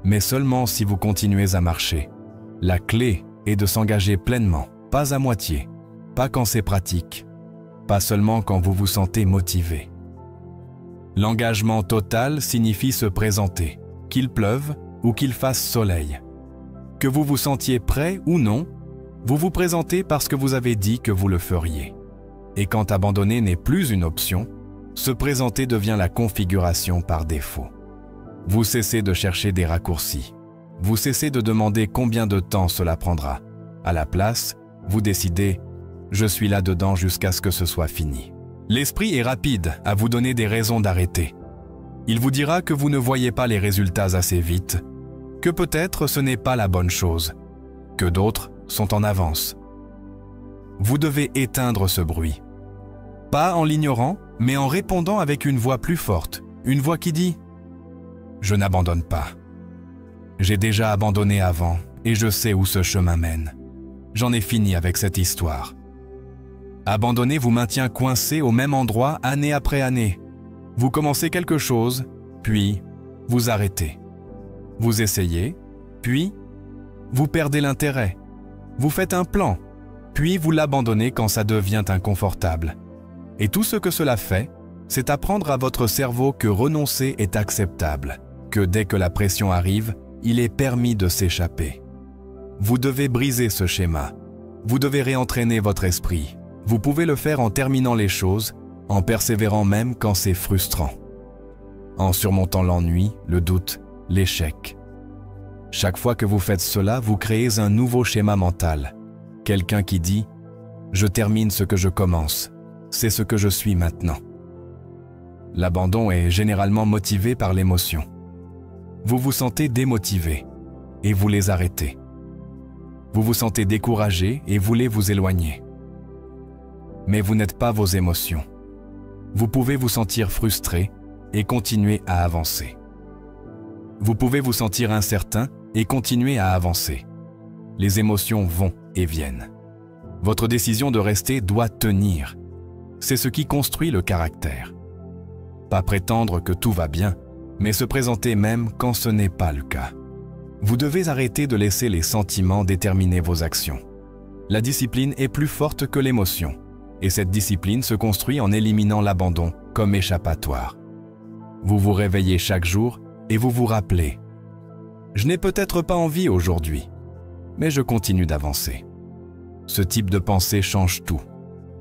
Mais seulement si vous continuez à marcher. La clé est de s'engager pleinement, pas à moitié, pas quand c'est pratique, pas seulement quand vous vous sentez motivé. L'engagement total signifie se présenter, qu'il pleuve ou qu'il fasse soleil. Que vous vous sentiez prêt ou non, vous vous présentez parce que vous avez dit que vous le feriez. Et quand abandonner n'est plus une option, se présenter devient la configuration par défaut. Vous cessez de chercher des raccourcis. Vous cessez de demander combien de temps cela prendra. À la place, vous décidez « je suis là-dedans jusqu'à ce que ce soit fini ». L'esprit est rapide à vous donner des raisons d'arrêter. Il vous dira que vous ne voyez pas les résultats assez vite, que peut-être ce n'est pas la bonne chose, que d'autres sont en avance. Vous devez éteindre ce bruit. Pas en l'ignorant, mais en répondant avec une voix plus forte, une voix qui dit « Je n'abandonne pas. J'ai déjà abandonné avant et je sais où ce chemin mène. J'en ai fini avec cette histoire. » Abandonner vous maintient coincé au même endroit année après année. Vous commencez quelque chose, puis vous arrêtez. Vous essayez, puis vous perdez l'intérêt. Vous faites un plan, puis vous l'abandonnez quand ça devient inconfortable. Et tout ce que cela fait, c'est apprendre à votre cerveau que renoncer est acceptable, que dès que la pression arrive, il est permis de s'échapper. Vous devez briser ce schéma. Vous devez réentraîner votre esprit. Vous pouvez le faire en terminant les choses, en persévérant même quand c'est frustrant. En surmontant l'ennui, le doute, l'échec. Chaque fois que vous faites cela, vous créez un nouveau schéma mental. Quelqu'un qui dit « Je termine ce que je commence. C'est ce que je suis maintenant. » L'abandon est généralement motivé par l'émotion. Vous vous sentez démotivé et vous les arrêtez. Vous vous sentez découragé et voulez vous éloigner. Mais vous n'êtes pas vos émotions. Vous pouvez vous sentir frustré et continuer à avancer. Vous pouvez vous sentir incertain et continuer à avancer. Les émotions vont et viennent. Votre décision de rester doit tenir. C'est ce qui construit le caractère. Pas prétendre que tout va bien, mais se présenter même quand ce n'est pas le cas. Vous devez arrêter de laisser les sentiments déterminer vos actions. La discipline est plus forte que l'émotion. Et cette discipline se construit en éliminant l'abandon comme échappatoire. Vous vous réveillez chaque jour et vous vous rappelez « Je n'ai peut-être pas envie aujourd'hui, mais je continue d'avancer. » Ce type de pensée change tout.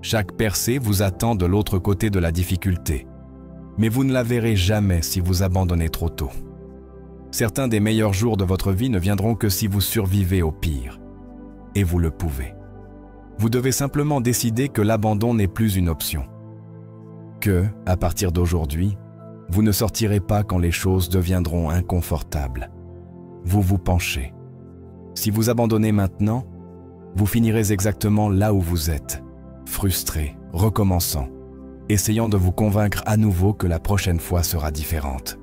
Chaque percée vous attend de l'autre côté de la difficulté, mais vous ne la verrez jamais si vous abandonnez trop tôt. Certains des meilleurs jours de votre vie ne viendront que si vous survivez au pire. Et vous le pouvez. Vous devez simplement décider que l'abandon n'est plus une option. Que, à partir d'aujourd'hui, vous ne sortirez pas quand les choses deviendront inconfortables. Vous vous penchez. Si vous abandonnez maintenant, vous finirez exactement là où vous êtes, frustré, recommençant, essayant de vous convaincre à nouveau que la prochaine fois sera différente.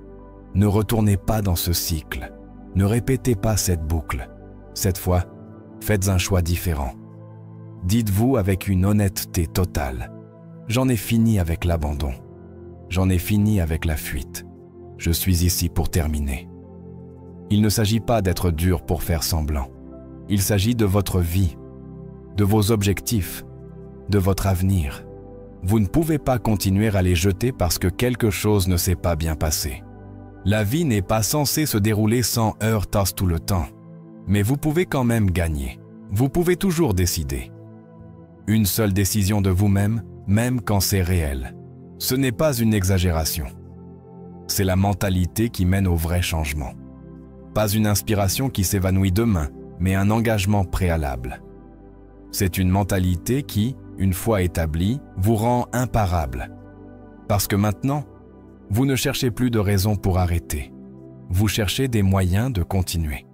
Ne retournez pas dans ce cycle. Ne répétez pas cette boucle. Cette fois, faites un choix différent. Dites-vous avec une honnêteté totale « J'en ai fini avec l'abandon. J'en ai fini avec la fuite. Je suis ici pour terminer. » Il ne s'agit pas d'être dur pour faire semblant. Il s'agit de votre vie, de vos objectifs, de votre avenir. Vous ne pouvez pas continuer à les jeter parce que quelque chose ne s'est pas bien passé. La vie n'est pas censée se dérouler sans heurts tout le temps. Mais vous pouvez quand même gagner. Vous pouvez toujours décider. Une seule décision de vous-même, même quand c'est réel. Ce n'est pas une exagération. C'est la mentalité qui mène au vrai changement. Pas une inspiration qui s'évanouit demain, mais un engagement préalable. C'est une mentalité qui, une fois établie, vous rend imparable. Parce que maintenant, vous ne cherchez plus de raisons pour arrêter. Vous cherchez des moyens de continuer.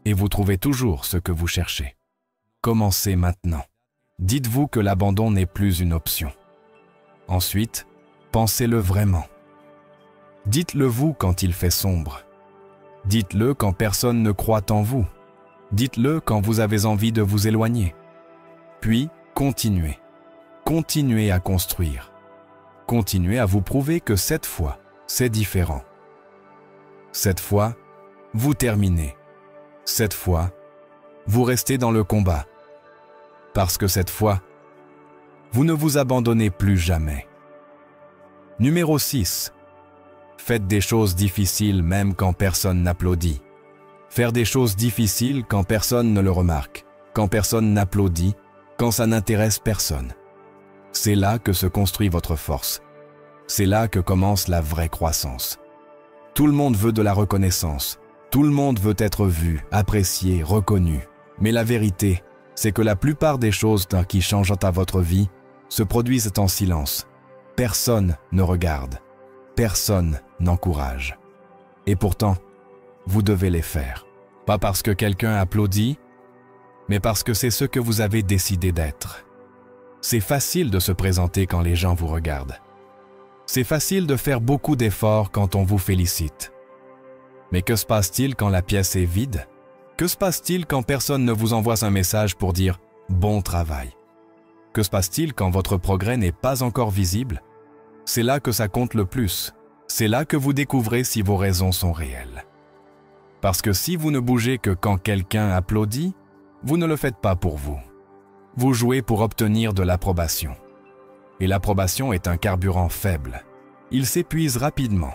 Et vous trouvez toujours ce que vous cherchez. Commencez maintenant. Dites-vous que l'abandon n'est plus une option. Ensuite, pensez-le vraiment. Dites-le vous quand il fait sombre. Dites-le quand personne ne croit en vous. Dites-le quand vous avez envie de vous éloigner. Puis, continuez. Continuez à construire. Continuez à vous prouver que cette fois, c'est différent. Cette fois, vous terminez. Cette fois, vous restez dans le combat. Parce que cette fois, vous ne vous abandonnez plus jamais. Numéro 6. Faites des choses difficiles même quand personne n'applaudit. Faire des choses difficiles quand personne ne le remarque, quand personne n'applaudit, quand ça n'intéresse personne. C'est là que se construit votre force. C'est là que commence la vraie croissance. Tout le monde veut de la reconnaissance. Tout le monde veut être vu, apprécié, reconnu. Mais la vérité, c'est que la plupart des choses qui changent à votre vie se produisent en silence. Personne ne regarde. Personne n'encourage. Et pourtant, vous devez les faire. Pas parce que quelqu'un applaudit, mais parce que c'est ce que vous avez décidé d'être. C'est facile de se présenter quand les gens vous regardent. C'est facile de faire beaucoup d'efforts quand on vous félicite. Mais que se passe-t-il quand la pièce est vide? Que se passe-t-il quand personne ne vous envoie un message pour dire « bon travail » ? Que se passe-t-il quand votre progrès n'est pas encore visible? C'est là que ça compte le plus. C'est là que vous découvrez si vos raisons sont réelles. Parce que si vous ne bougez que quand quelqu'un applaudit, vous ne le faites pas pour vous. Vous jouez pour obtenir de l'approbation. Et l'approbation est un carburant faible. Il s'épuise rapidement.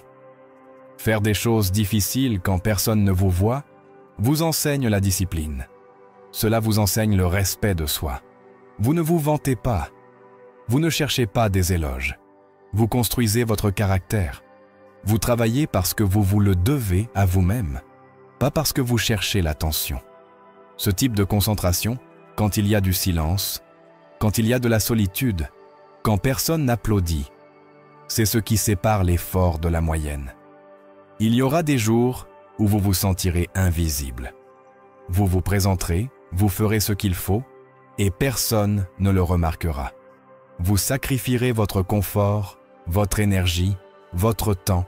Faire des choses difficiles quand personne ne vous voit vous enseigne la discipline. Cela vous enseigne le respect de soi. Vous ne vous vantez pas. Vous ne cherchez pas des éloges. Vous construisez votre caractère. Vous travaillez parce que vous vous le devez à vous-même, pas parce que vous cherchez l'attention. Ce type de concentration, quand il y a du silence, quand il y a de la solitude, quand personne n'applaudit, c'est ce qui sépare les forts de la moyenne. Il y aura des jours où vous vous sentirez invisible. Vous vous présenterez, vous ferez ce qu'il faut, et personne ne le remarquera. Vous sacrifierez votre confort, votre énergie, votre temps,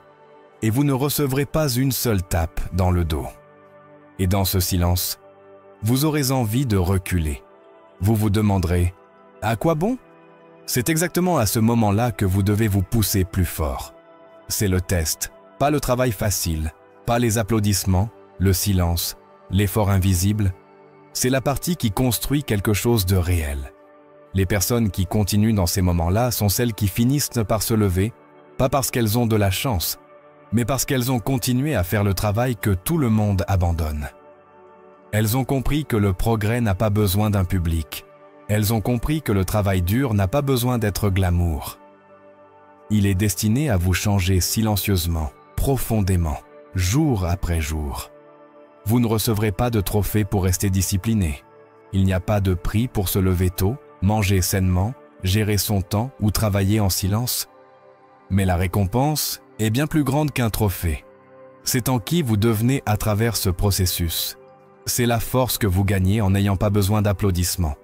et vous ne recevrez pas une seule tape dans le dos. Et dans ce silence, vous aurez envie de reculer. Vous vous demanderez « À quoi bon ?» C'est exactement à ce moment-là que vous devez vous pousser plus fort. C'est le test, pas le travail facile, pas les applaudissements, le silence, l'effort invisible. C'est la partie qui construit quelque chose de réel. Les personnes qui continuent dans ces moments-là sont celles qui finissent par se lever, pas parce qu'elles ont de la chance, mais parce qu'elles ont continué à faire le travail que tout le monde abandonne. Elles ont compris que le progrès n'a pas besoin d'un public. Elles ont compris que le travail dur n'a pas besoin d'être glamour. Il est destiné à vous changer silencieusement, profondément, jour après jour. Vous ne recevrez pas de trophée pour rester discipliné. Il n'y a pas de prix pour se lever tôt, manger sainement, gérer son temps ou travailler en silence. Mais la récompense est bien plus grande qu'un trophée. C'est en qui vous devenez à travers ce processus. C'est la force que vous gagnez en n'ayant pas besoin d'applaudissements.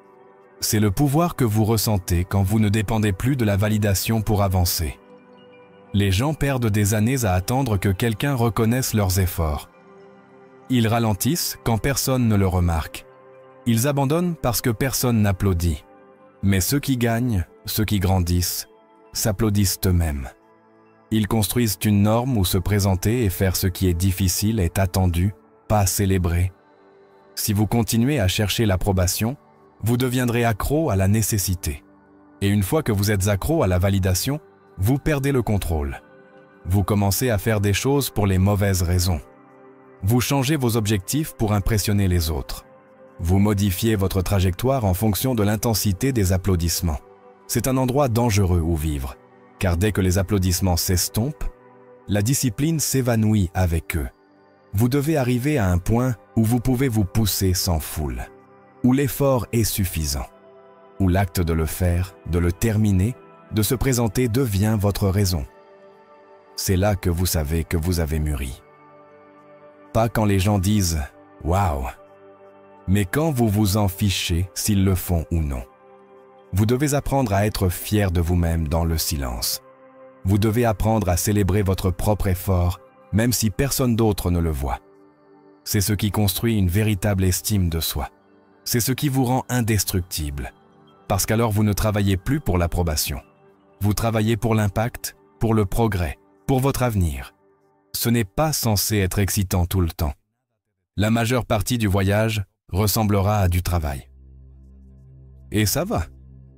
C'est le pouvoir que vous ressentez quand vous ne dépendez plus de la validation pour avancer. Les gens perdent des années à attendre que quelqu'un reconnaisse leurs efforts. Ils ralentissent quand personne ne le remarque. Ils abandonnent parce que personne n'applaudit. Mais ceux qui gagnent, ceux qui grandissent, s'applaudissent eux-mêmes. Ils construisent une norme où se présenter et faire ce qui est difficile est attendu, pas célébré. Si vous continuez à chercher l'approbation, vous deviendrez accro à la nécessité. Et une fois que vous êtes accro à la validation, vous perdez le contrôle. Vous commencez à faire des choses pour les mauvaises raisons. Vous changez vos objectifs pour impressionner les autres. Vous modifiez votre trajectoire en fonction de l'intensité des applaudissements. C'est un endroit dangereux où vivre, car dès que les applaudissements s'estompent, la discipline s'évanouit avec eux. Vous devez arriver à un point où vous pouvez vous pousser sans foule, où l'effort est suffisant, où l'acte de le faire, de le terminer, de se présenter devient votre raison. C'est là que vous savez que vous avez mûri. Pas quand les gens disent « Waouh !» mais quand vous vous en fichez s'ils le font ou non. Vous devez apprendre à être fier de vous-même dans le silence. Vous devez apprendre à célébrer votre propre effort, même si personne d'autre ne le voit. C'est ce qui construit une véritable estime de soi. C'est ce qui vous rend indestructible. Parce qu'alors vous ne travaillez plus pour l'approbation. Vous travaillez pour l'impact, pour le progrès, pour votre avenir. Ce n'est pas censé être excitant tout le temps. La majeure partie du voyage ressemblera à du travail. Et ça va.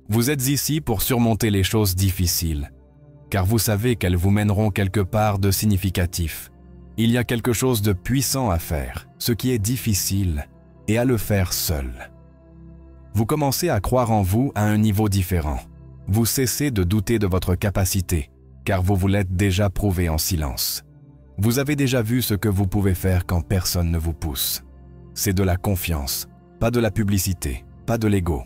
Vous êtes ici pour surmonter les choses difficiles, car vous savez qu'elles vous mèneront quelque part de significatif. Il y a quelque chose de puissant à faire, ce qui est difficile, et à le faire seul. Vous commencez à croire en vous à un niveau différent. Vous cessez de douter de votre capacité, car vous vous l'êtes déjà prouvé en silence. Vous avez déjà vu ce que vous pouvez faire quand personne ne vous pousse. C'est de la confiance, pas de la publicité, pas de l'ego.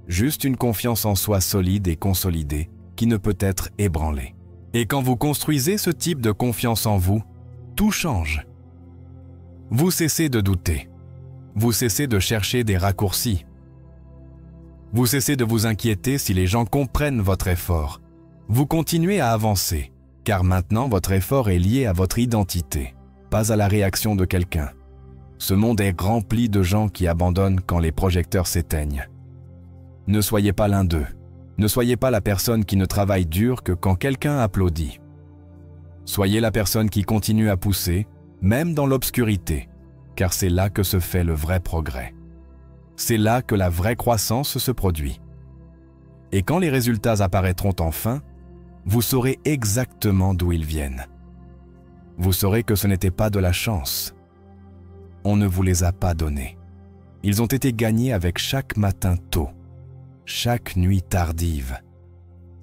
Juste une confiance en soi solide et consolidée qui ne peut être ébranlée. Et quand vous construisez ce type de confiance en vous, tout change. Vous cessez de douter. Vous cessez de chercher des raccourcis. Vous cessez de vous inquiéter si les gens comprennent votre effort. Vous continuez à avancer, car maintenant votre effort est lié à votre identité, pas à la réaction de quelqu'un. Ce monde est rempli de gens qui abandonnent quand les projecteurs s'éteignent. Ne soyez pas l'un d'eux. Ne soyez pas la personne qui ne travaille dur que quand quelqu'un applaudit. Soyez la personne qui continue à pousser, même dans l'obscurité, car c'est là que se fait le vrai progrès. C'est là que la vraie croissance se produit. Et quand les résultats apparaîtront enfin, vous saurez exactement d'où ils viennent. Vous saurez que ce n'était pas de la chance. On ne vous les a pas donnés. Ils ont été gagnés avec chaque matin tôt, chaque nuit tardive,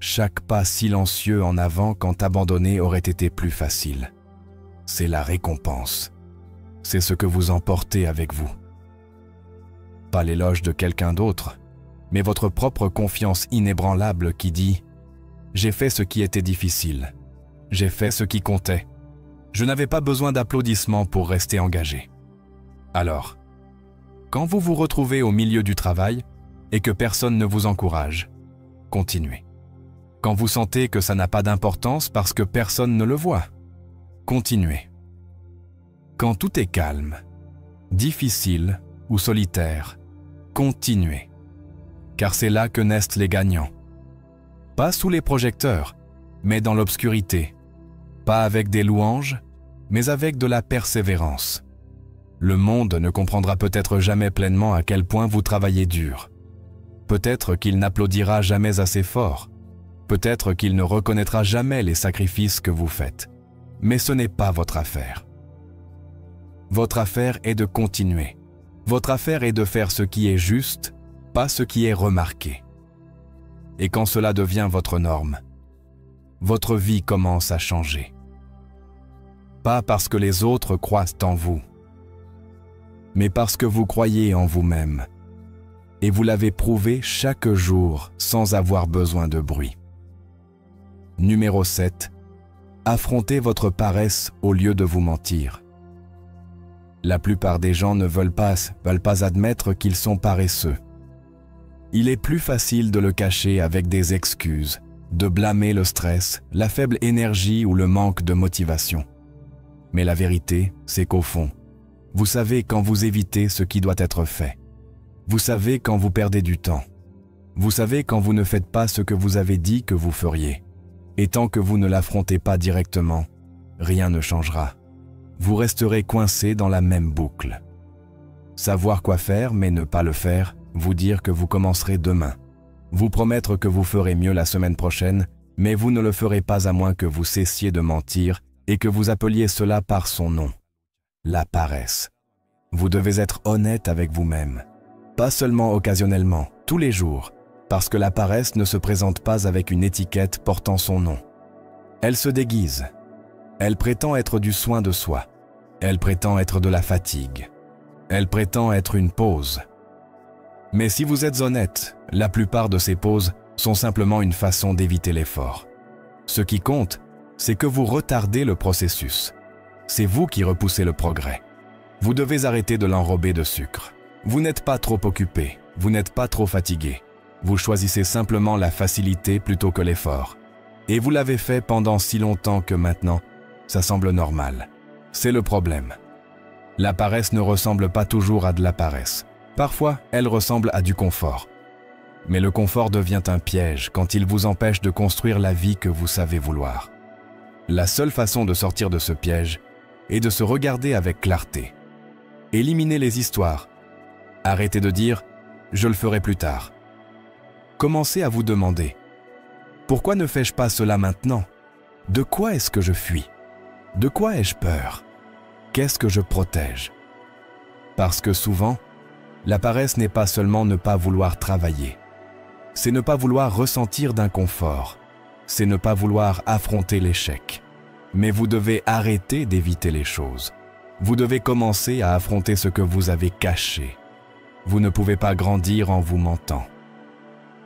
chaque pas silencieux en avant quand abandonner aurait été plus facile. C'est la récompense. C'est ce que vous emportez avec vous. Pas l'éloge de quelqu'un d'autre, mais votre propre confiance inébranlable qui dit « J'ai fait ce qui était difficile. J'ai fait ce qui comptait. Je n'avais pas besoin d'applaudissements pour rester engagé. » Alors, quand vous vous retrouvez au milieu du travail et que personne ne vous encourage, continuez. Quand vous sentez que ça n'a pas d'importance parce que personne ne le voit, continuez. Quand tout est calme, difficile ou solitaire, continuez. Car c'est là que naissent les gagnants. Pas sous les projecteurs, mais dans l'obscurité. Pas avec des louanges, mais avec de la persévérance. Le monde ne comprendra peut-être jamais pleinement à quel point vous travaillez dur. Peut-être qu'il n'applaudira jamais assez fort. Peut-être qu'il ne reconnaîtra jamais les sacrifices que vous faites. Mais ce n'est pas votre affaire. Votre affaire est de continuer. Votre affaire est de faire ce qui est juste, pas ce qui est remarqué. Et quand cela devient votre norme, votre vie commence à changer. Pas parce que les autres croient en vous, mais parce que vous croyez en vous-même. Et vous l'avez prouvé chaque jour sans avoir besoin de bruit. Numéro 7. Affrontez votre paresse au lieu de vous mentir. La plupart des gens ne veulent pas admettre qu'ils sont paresseux. Il est plus facile de le cacher avec des excuses, de blâmer le stress, la faible énergie ou le manque de motivation. Mais la vérité, c'est qu'au fond, vous savez quand vous évitez ce qui doit être fait. Vous savez quand vous perdez du temps. Vous savez quand vous ne faites pas ce que vous avez dit que vous feriez. Et tant que vous ne l'affrontez pas directement, rien ne changera. Vous resterez coincé dans la même boucle. Savoir quoi faire mais ne pas le faire, vous dire que vous commencerez demain. Vous promettre que vous ferez mieux la semaine prochaine, mais vous ne le ferez pas à moins que vous cessiez de mentir et que vous appeliez cela par son nom. La paresse. Vous devez être honnête avec vous-même. Pas seulement occasionnellement, tous les jours, parce que la paresse ne se présente pas avec une étiquette portant son nom. Elle se déguise. Elle prétend être du soin de soi. Elle prétend être de la fatigue. Elle prétend être une pause. Mais si vous êtes honnête, la plupart de ces pauses sont simplement une façon d'éviter l'effort. Ce qui compte, c'est que vous retardez le processus. C'est vous qui repoussez le progrès. Vous devez arrêter de l'enrober de sucre. Vous n'êtes pas trop occupé, vous n'êtes pas trop fatigué. Vous choisissez simplement la facilité plutôt que l'effort. Et vous l'avez fait pendant si longtemps que maintenant, ça semble normal. C'est le problème. La paresse ne ressemble pas toujours à de la paresse. Parfois, elle ressemble à du confort. Mais le confort devient un piège quand il vous empêche de construire la vie que vous savez vouloir. La seule façon de sortir de ce piège est de se regarder avec clarté. Éliminez les histoires. Arrêtez de dire « je le ferai plus tard ». Commencez à vous demander « pourquoi ne fais-je pas cela maintenant? De quoi est-ce que je fuis? De quoi ai-je peur? Qu'est-ce que je protège ?» Parce que souvent, la paresse n'est pas seulement ne pas vouloir travailler. C'est ne pas vouloir ressentir d'inconfort. C'est ne pas vouloir affronter l'échec. Mais vous devez arrêter d'éviter les choses. Vous devez commencer à affronter ce que vous avez caché. Vous ne pouvez pas grandir en vous mentant.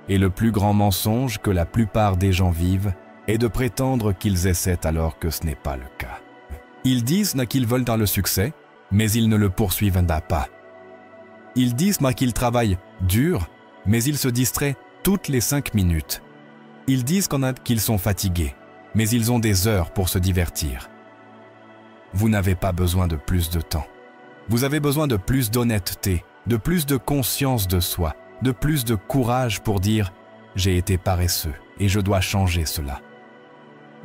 Et le plus grand mensonge que la plupart des gens vivent est de prétendre qu'ils essaient alors que ce n'est pas le cas. Ils disent qu'ils veulent dans le succès, mais ils ne le poursuivent pas. Ils disent qu'ils travaillent dur, mais ils se distraient toutes les 5 minutes. Ils disent qu'ils sont fatigués, mais ils ont des heures pour se divertir. Vous n'avez pas besoin de plus de temps. Vous avez besoin de plus d'honnêteté, de plus de conscience de soi, de plus de courage pour dire « j'ai été paresseux et je dois changer cela ».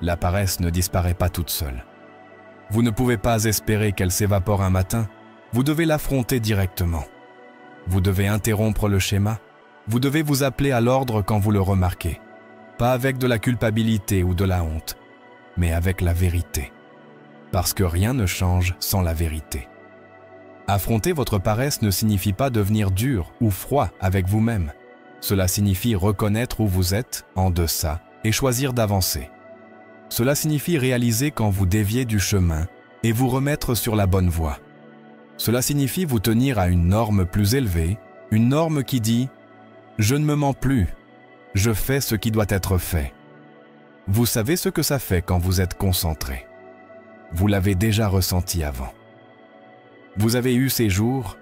La paresse ne disparaît pas toute seule. Vous ne pouvez pas espérer qu'elle s'évapore un matin, vous devez l'affronter directement. Vous devez interrompre le schéma, vous devez vous appeler à l'ordre quand vous le remarquez. Pas avec de la culpabilité ou de la honte, mais avec la vérité. Parce que rien ne change sans la vérité. Affronter votre paresse ne signifie pas devenir dur ou froid avec vous-même. Cela signifie reconnaître où vous êtes, en deçà, et choisir d'avancer. Cela signifie réaliser quand vous déviez du chemin et vous remettre sur la bonne voie. Cela signifie vous tenir à une norme plus élevée, une norme qui dit « je ne me mens plus, je fais ce qui doit être fait ». Vous savez ce que ça fait quand vous êtes concentré. Vous l'avez déjà ressenti avant. Vous avez eu ces jours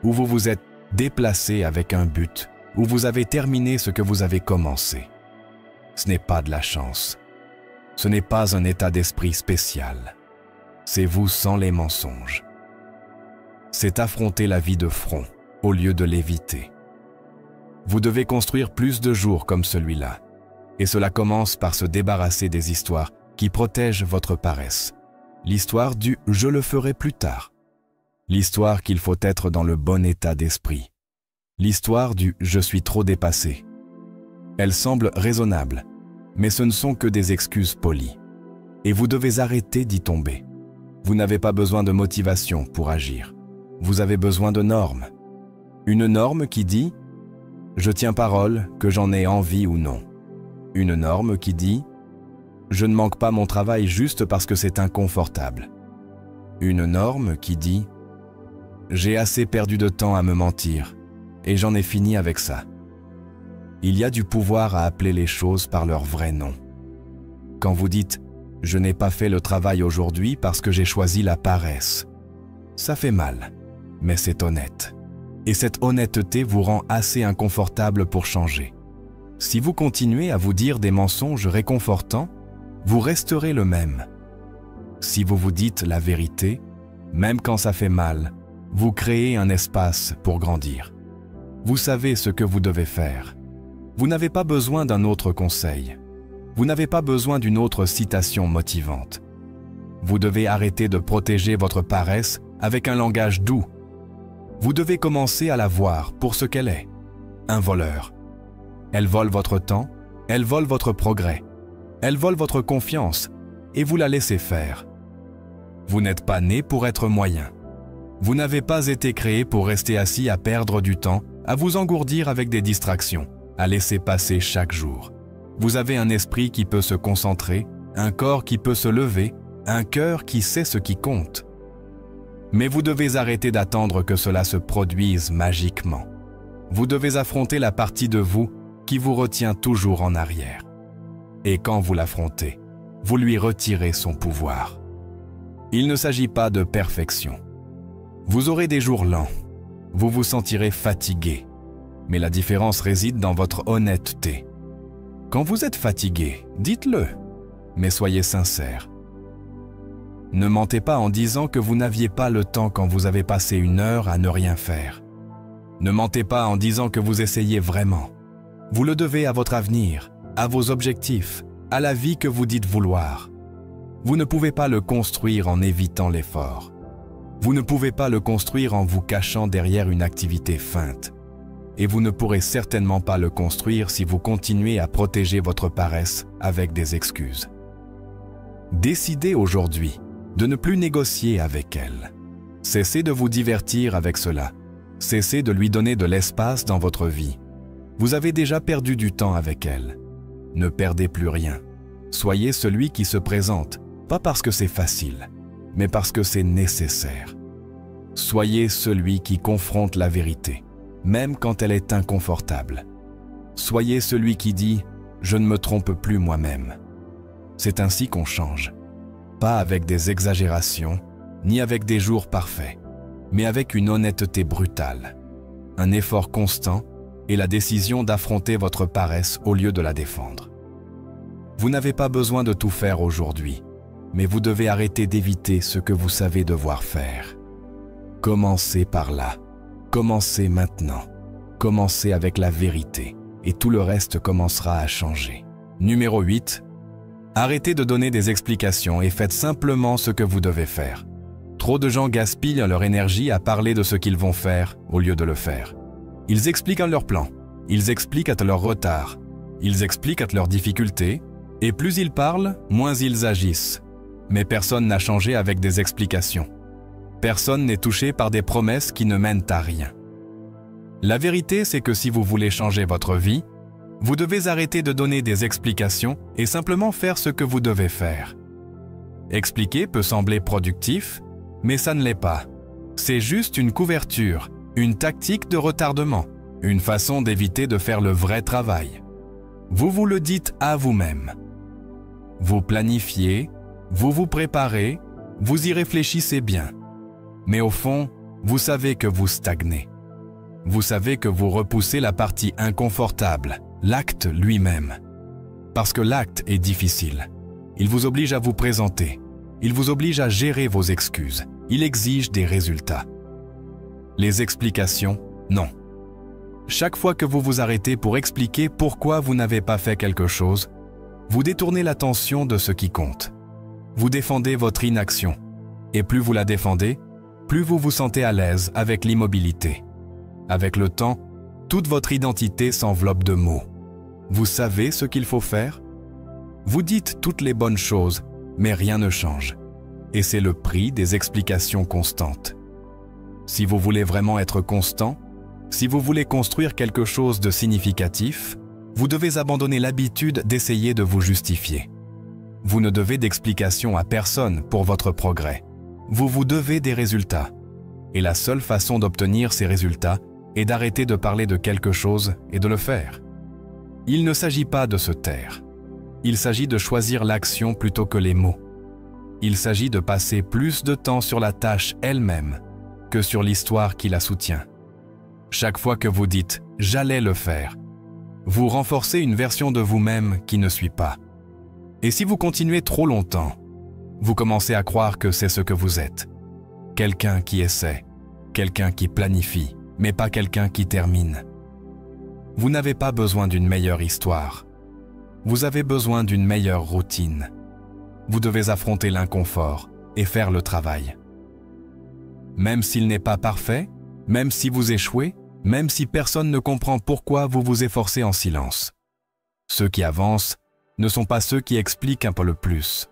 où vous vous êtes déplacé avec un but, où vous avez terminé ce que vous avez commencé. Ce n'est pas de la chance. Ce n'est pas un état d'esprit spécial. C'est vous sans les mensonges. C'est affronter la vie de front au lieu de l'éviter. Vous devez construire plus de jours comme celui-là. Et cela commence par se débarrasser des histoires qui protègent votre paresse. L'histoire du « je le ferai plus tard ». L'histoire qu'il faut être dans le bon état d'esprit. L'histoire du « je suis trop dépassé ». Elle semble raisonnable, mais ce ne sont que des excuses polies. Et vous devez arrêter d'y tomber. Vous n'avez pas besoin de motivation pour agir. Vous avez besoin de normes. Une norme qui dit « je tiens parole, que j'en ai envie ou non ». Une norme qui dit « je ne manque pas mon travail juste parce que c'est inconfortable ». Une norme qui dit « j'ai assez perdu de temps à me mentir et j'en ai fini avec ça ». Il y a du pouvoir à appeler les choses par leur vrai nom. Quand vous dites « je n'ai pas fait le travail aujourd'hui parce que j'ai choisi la paresse », ça fait mal, mais c'est honnête. Et cette honnêteté vous rend assez inconfortable pour changer. Si vous continuez à vous dire des mensonges réconfortants, vous resterez le même. Si vous vous dites la vérité, même quand ça fait mal, vous créez un espace pour grandir. Vous savez ce que vous devez faire. Vous n'avez pas besoin d'un autre conseil. Vous n'avez pas besoin d'une autre citation motivante. Vous devez arrêter de protéger votre paresse avec un langage doux. Vous devez commencer à la voir pour ce qu'elle est, un voleur. Elle vole votre temps, elle vole votre progrès, elle vole votre confiance et vous la laissez faire. Vous n'êtes pas né pour être moyen. Vous n'avez pas été créé pour rester assis à perdre du temps, à vous engourdir avec des distractions, à laisser passer chaque jour. Vous avez un esprit qui peut se concentrer, un corps qui peut se lever, un cœur qui sait ce qui compte. Mais vous devez arrêter d'attendre que cela se produise magiquement. Vous devez affronter la partie de vous qui vous retient toujours en arrière. Et quand vous l'affrontez, vous lui retirez son pouvoir. Il ne s'agit pas de perfection. Vous aurez des jours lents. Vous vous sentirez fatigué. mais la différence réside dans votre honnêteté. Quand vous êtes fatigué, dites-le, mais soyez sincère. Ne mentez pas en disant que vous n'aviez pas le temps quand vous avez passé 1 heure à ne rien faire. Ne mentez pas en disant que vous essayez vraiment. Vous le devez à votre avenir, à vos objectifs, à la vie que vous dites vouloir. Vous ne pouvez pas le construire en évitant l'effort. Vous ne pouvez pas le construire en vous cachant derrière une activité feinte. Et vous ne pourrez certainement pas le construire si vous continuez à protéger votre paresse avec des excuses. Décidez aujourd'hui de ne plus négocier avec elle. Cessez de vous divertir avec cela. Cessez de lui donner de l'espace dans votre vie. Vous avez déjà perdu du temps avec elle. Ne perdez plus rien. Soyez celui qui se présente, pas parce que c'est facile, mais parce que c'est nécessaire. Soyez celui qui confronte la vérité, même quand elle est inconfortable. Soyez celui qui dit « Je ne me trompe plus moi-même ». C'est ainsi qu'on change. Pas avec des exagérations, ni avec des jours parfaits, mais avec une honnêteté brutale, un effort constant et la décision d'affronter votre paresse au lieu de la défendre. Vous n'avez pas besoin de tout faire aujourd'hui, mais vous devez arrêter d'éviter ce que vous savez devoir faire. Commencez par là. Commencez maintenant. Commencez avec la vérité et tout le reste commencera à changer. Numéro 8. Arrêtez de donner des explications et faites simplement ce que vous devez faire. Trop de gens gaspillent leur énergie à parler de ce qu'ils vont faire au lieu de le faire. Ils expliquent leur plan, ils expliquent leur retard, ils expliquent leurs difficultés, et plus ils parlent, moins ils agissent. Mais personne n'a changé avec des explications. Personne n'est touché par des promesses qui ne mènent à rien. La vérité, c'est que si vous voulez changer votre vie, vous devez arrêter de donner des explications et simplement faire ce que vous devez faire. Expliquer peut sembler productif, mais ça ne l'est pas. C'est juste une couverture, une tactique de retardement, une façon d'éviter de faire le vrai travail. Vous vous le dites à vous-même. Vous planifiez, vous vous préparez, vous y réfléchissez bien. Mais au fond, vous savez que vous stagnez. Vous savez que vous repoussez la partie inconfortable, l'acte lui-même. Parce que l'acte est difficile. Il vous oblige à vous présenter. Il vous oblige à gérer vos excuses. Il exige des résultats. Les explications, non. Chaque fois que vous vous arrêtez pour expliquer pourquoi vous n'avez pas fait quelque chose, vous détournez l'attention de ce qui compte. Vous défendez votre inaction. Et plus vous la défendez, plus vous vous sentez à l'aise avec l'immobilité. Avec le temps, toute votre identité s'enveloppe de mots. Vous savez ce qu'il faut faire? Vous dites toutes les bonnes choses, mais rien ne change. Et c'est le prix des explications constantes. Si vous voulez vraiment être constant, si vous voulez construire quelque chose de significatif, vous devez abandonner l'habitude d'essayer de vous justifier. Vous ne devez d'explications à personne pour votre progrès. Vous vous devez des résultats. Et la seule façon d'obtenir ces résultats est d'arrêter de parler de quelque chose et de le faire. Il ne s'agit pas de se taire. Il s'agit de choisir l'action plutôt que les mots. Il s'agit de passer plus de temps sur la tâche elle-même que sur l'histoire qui la soutient. Chaque fois que vous dites « j'allais le faire », vous renforcez une version de vous-même qui ne suit pas. Et si vous continuez trop longtemps, vous commencez à croire que c'est ce que vous êtes. Quelqu'un qui essaie, quelqu'un qui planifie, mais pas quelqu'un qui termine. Vous n'avez pas besoin d'une meilleure histoire. Vous avez besoin d'une meilleure routine. Vous devez affronter l'inconfort et faire le travail. Même s'il n'est pas parfait, même si vous échouez, même si personne ne comprend pourquoi vous vous efforcez en silence. Ceux qui avancent ne sont pas ceux qui expliquent un peu le plus.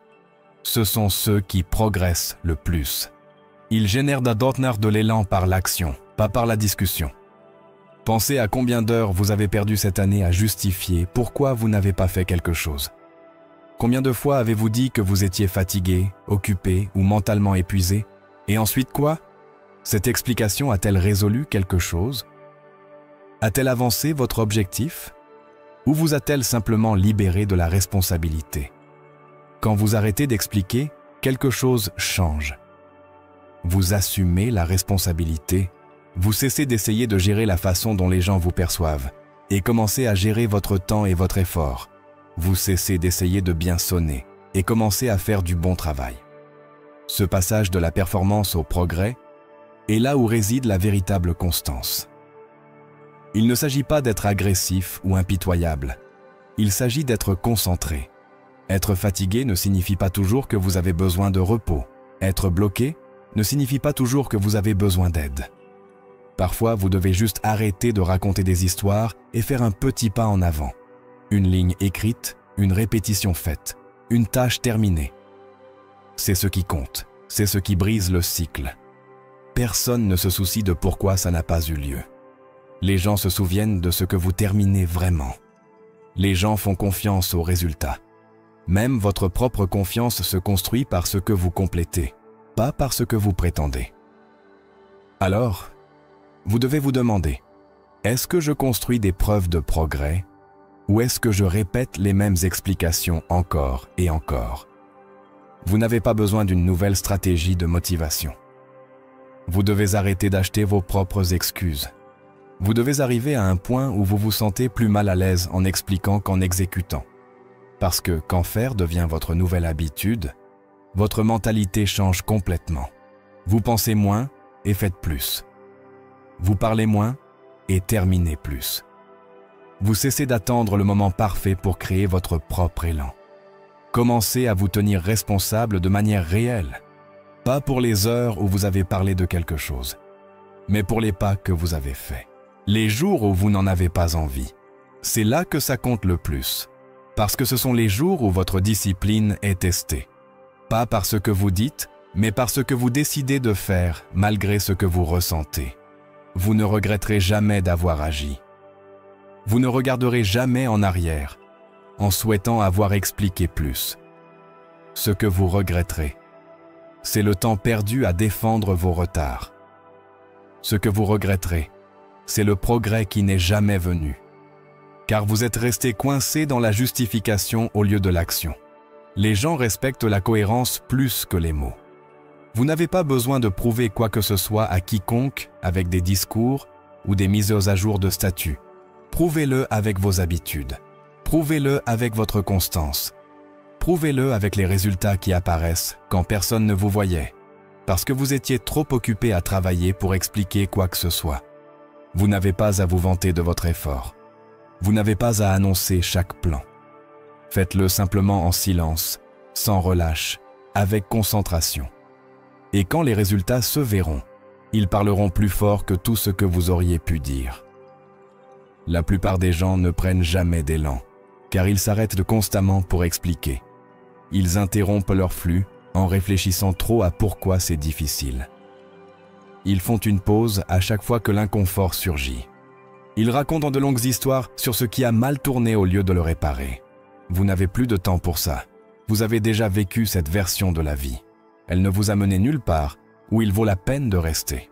Ce sont ceux qui progressent le plus. Ils génèrent de l'élan par l'action, pas par la discussion. Pensez à combien d'heures vous avez perdu cette année à justifier pourquoi vous n'avez pas fait quelque chose. Combien de fois avez-vous dit que vous étiez fatigué, occupé ou mentalement épuisé? Et ensuite quoi? Cette explication a-t-elle résolu quelque chose? A-t-elle avancé votre objectif? Ou vous a-t-elle simplement libéré de la responsabilité? Quand vous arrêtez d'expliquer, quelque chose change. Vous assumez la responsabilité, Vous cessez d'essayer de gérer la façon dont les gens vous perçoivent et commencez à gérer votre temps et votre effort. Vous cessez d'essayer de bien sonner et commencez à faire du bon travail. Ce passage de la performance au progrès est là où réside la véritable constance. Il ne s'agit pas d'être agressif ou impitoyable. Il s'agit d'être concentré. Être fatigué ne signifie pas toujours que vous avez besoin de repos. Être bloqué ne signifie pas toujours que vous avez besoin d'aide. Parfois, vous devez juste arrêter de raconter des histoires et faire un petit pas en avant. Une ligne écrite, une répétition faite, une tâche terminée. C'est ce qui compte, c'est ce qui brise le cycle. Personne ne se soucie de pourquoi ça n'a pas eu lieu. Les gens se souviennent de ce que vous terminez vraiment. Les gens font confiance aux résultats. Même votre propre confiance se construit par ce que vous complétez, pas par ce que vous prétendez. Alors, vous devez vous demander, est-ce que je construis des preuves de progrès ou est-ce que je répète les mêmes explications encore et encore? Vous n'avez pas besoin d'une nouvelle stratégie de motivation. Vous devez arrêter d'acheter vos propres excuses. Vous devez arriver à un point où vous vous sentez plus mal à l'aise en expliquant qu'en exécutant. Parce que quand faire devient votre nouvelle habitude, votre mentalité change complètement. Vous pensez moins et faites plus. Vous parlez moins et terminez plus. Vous cessez d'attendre le moment parfait pour créer votre propre élan. Commencez à vous tenir responsable de manière réelle, pas pour les heures où vous avez parlé de quelque chose, mais pour les pas que vous avez faits. Les jours où vous n'en avez pas envie, c'est là que ça compte le plus, parce que ce sont les jours où votre discipline est testée. Pas par ce que vous dites, mais par ce que vous décidez de faire malgré ce que vous ressentez. Vous ne regretterez jamais d'avoir agi. Vous ne regarderez jamais en arrière, en souhaitant avoir expliqué plus. Ce que vous regretterez, c'est le temps perdu à défendre vos retards. Ce que vous regretterez, c'est le progrès qui n'est jamais venu. Car vous êtes resté coincé dans la justification au lieu de l'action. Les gens respectent la cohérence plus que les mots. Vous n'avez pas besoin de prouver quoi que ce soit à quiconque avec des discours ou des mises à jour de statut. Prouvez-le avec vos habitudes. Prouvez-le avec votre constance. Prouvez-le avec les résultats qui apparaissent quand personne ne vous voyait, parce que vous étiez trop occupé à travailler pour expliquer quoi que ce soit. Vous n'avez pas à vous vanter de votre effort. Vous n'avez pas à annoncer chaque plan. Faites-le simplement en silence, sans relâche, avec concentration. Et quand les résultats se verront, ils parleront plus fort que tout ce que vous auriez pu dire. La plupart des gens ne prennent jamais d'élan, car ils s'arrêtent constamment pour expliquer. Ils interrompent leur flux en réfléchissant trop à pourquoi c'est difficile. Ils font une pause à chaque fois que l'inconfort surgit. Ils racontent de longues histoires sur ce qui a mal tourné au lieu de le réparer. Vous n'avez plus de temps pour ça. Vous avez déjà vécu cette version de la vie. Elle ne vous a mené nulle part où il vaut la peine de rester.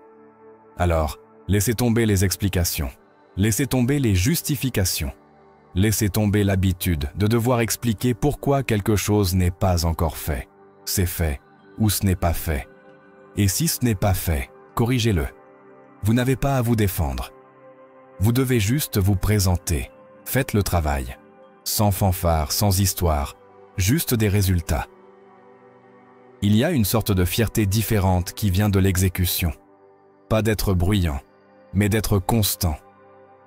Alors, laissez tomber les explications. Laissez tomber les justifications. Laissez tomber l'habitude de devoir expliquer pourquoi quelque chose n'est pas encore fait. C'est fait ou ce n'est pas fait. Et si ce n'est pas fait, corrigez-le. Vous n'avez pas à vous défendre. Vous devez juste vous présenter. Faites le travail. Sans fanfare, sans histoire, juste des résultats. Il y a une sorte de fierté différente qui vient de l'exécution. Pas d'être bruyant, mais d'être constant.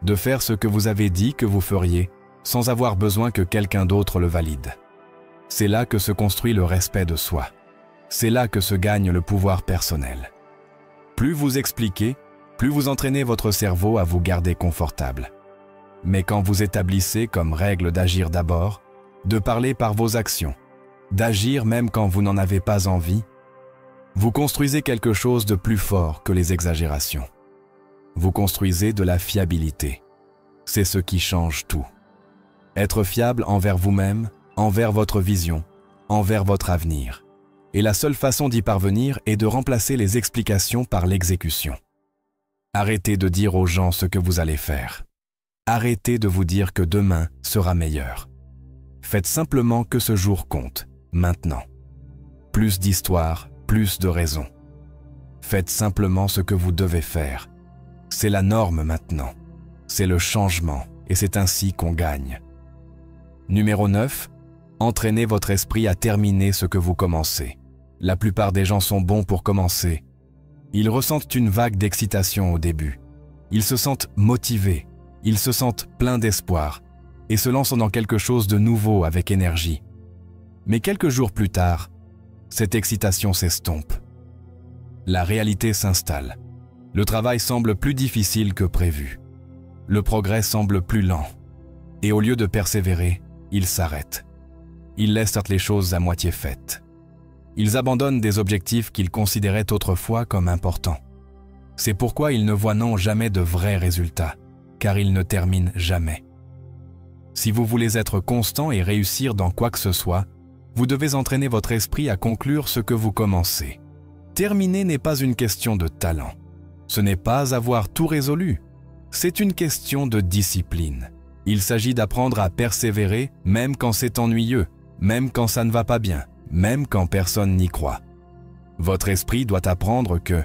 De faire ce que vous avez dit que vous feriez, sans avoir besoin que quelqu'un d'autre le valide. C'est là que se construit le respect de soi. C'est là que se gagne le pouvoir personnel. Plus vous expliquez, plus vous entraînez votre cerveau à vous garder confortable. Mais quand vous établissez comme règle d'agir d'abord, de parler par vos actions, d'agir même quand vous n'en avez pas envie, vous construisez quelque chose de plus fort que les exagérations. Vous construisez de la fiabilité. C'est ce qui change tout. Être fiable envers vous-même, envers votre vision, envers votre avenir. Et la seule façon d'y parvenir est de remplacer les explications par l'exécution. Arrêtez de dire aux gens ce que vous allez faire. Arrêtez de vous dire que demain sera meilleur. Faites simplement que ce jour compte, maintenant. Plus d'histoires, plus de raisons. Faites simplement ce que vous devez faire. C'est la norme maintenant. C'est le changement et c'est ainsi qu'on gagne. Numéro 9. Entraînez votre esprit à terminer ce que vous commencez. La plupart des gens sont bons pour commencer. Ils ressentent une vague d'excitation au début. Ils se sentent motivés, ils se sentent pleins d'espoir et se lancent dans quelque chose de nouveau avec énergie. Mais quelques jours plus tard, cette excitation s'estompe. La réalité s'installe. Le travail semble plus difficile que prévu. Le progrès semble plus lent. Et au lieu de persévérer, ils s'arrêtent. Ils laissent les choses à moitié faites. Ils abandonnent des objectifs qu'ils considéraient autrefois comme importants. C'est pourquoi ils ne voient jamais de vrais résultats, car ils ne terminent jamais. Si vous voulez être constant et réussir dans quoi que ce soit, vous devez entraîner votre esprit à conclure ce que vous commencez. Terminer n'est pas une question de talent. Ce n'est pas avoir tout résolu. C'est une question de discipline. Il s'agit d'apprendre à persévérer même quand c'est ennuyeux, même quand ça ne va pas bien, même quand personne n'y croit. Votre esprit doit apprendre que,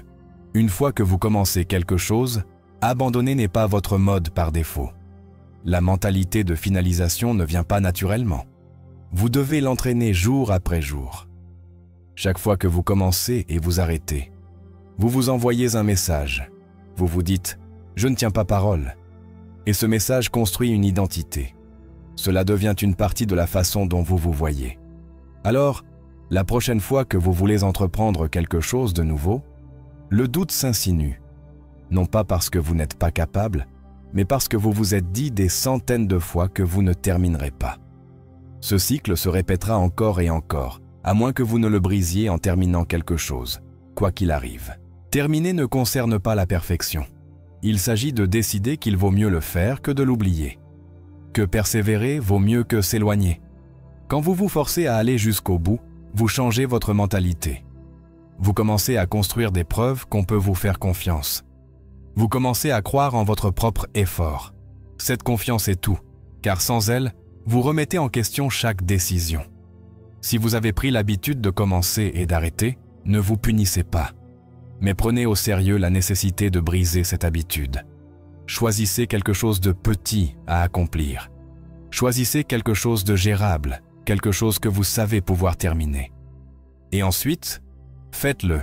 une fois que vous commencez quelque chose, abandonner n'est pas votre mode par défaut. La mentalité de finalisation ne vient pas naturellement. Vous devez l'entraîner jour après jour. Chaque fois que vous commencez et vous arrêtez, vous vous envoyez un message. Vous vous dites « Je ne tiens pas parole ». Et ce message construit une identité. Cela devient une partie de la façon dont vous vous voyez. Alors, la prochaine fois que vous voulez entreprendre quelque chose de nouveau, le doute s'insinue. Non pas parce que vous n'êtes pas capable, mais parce que vous vous êtes dit des centaines de fois que vous ne terminerez pas. Ce cycle se répétera encore et encore, à moins que vous ne le brisiez en terminant quelque chose, quoi qu'il arrive. Terminer ne concerne pas la perfection. Il s'agit de décider qu'il vaut mieux le faire que de l'oublier. Que persévérer vaut mieux que s'éloigner. Quand vous vous forcez à aller jusqu'au bout, vous changez votre mentalité. Vous commencez à construire des preuves qu'on peut vous faire confiance. Vous commencez à croire en votre propre effort. Cette confiance est tout, car sans elle, vous remettez en question chaque décision. Si vous avez pris l'habitude de commencer et d'arrêter, ne vous punissez pas. Mais prenez au sérieux la nécessité de briser cette habitude. Choisissez quelque chose de petit à accomplir. Choisissez quelque chose de gérable, quelque chose que vous savez pouvoir terminer. Et ensuite, faites-le.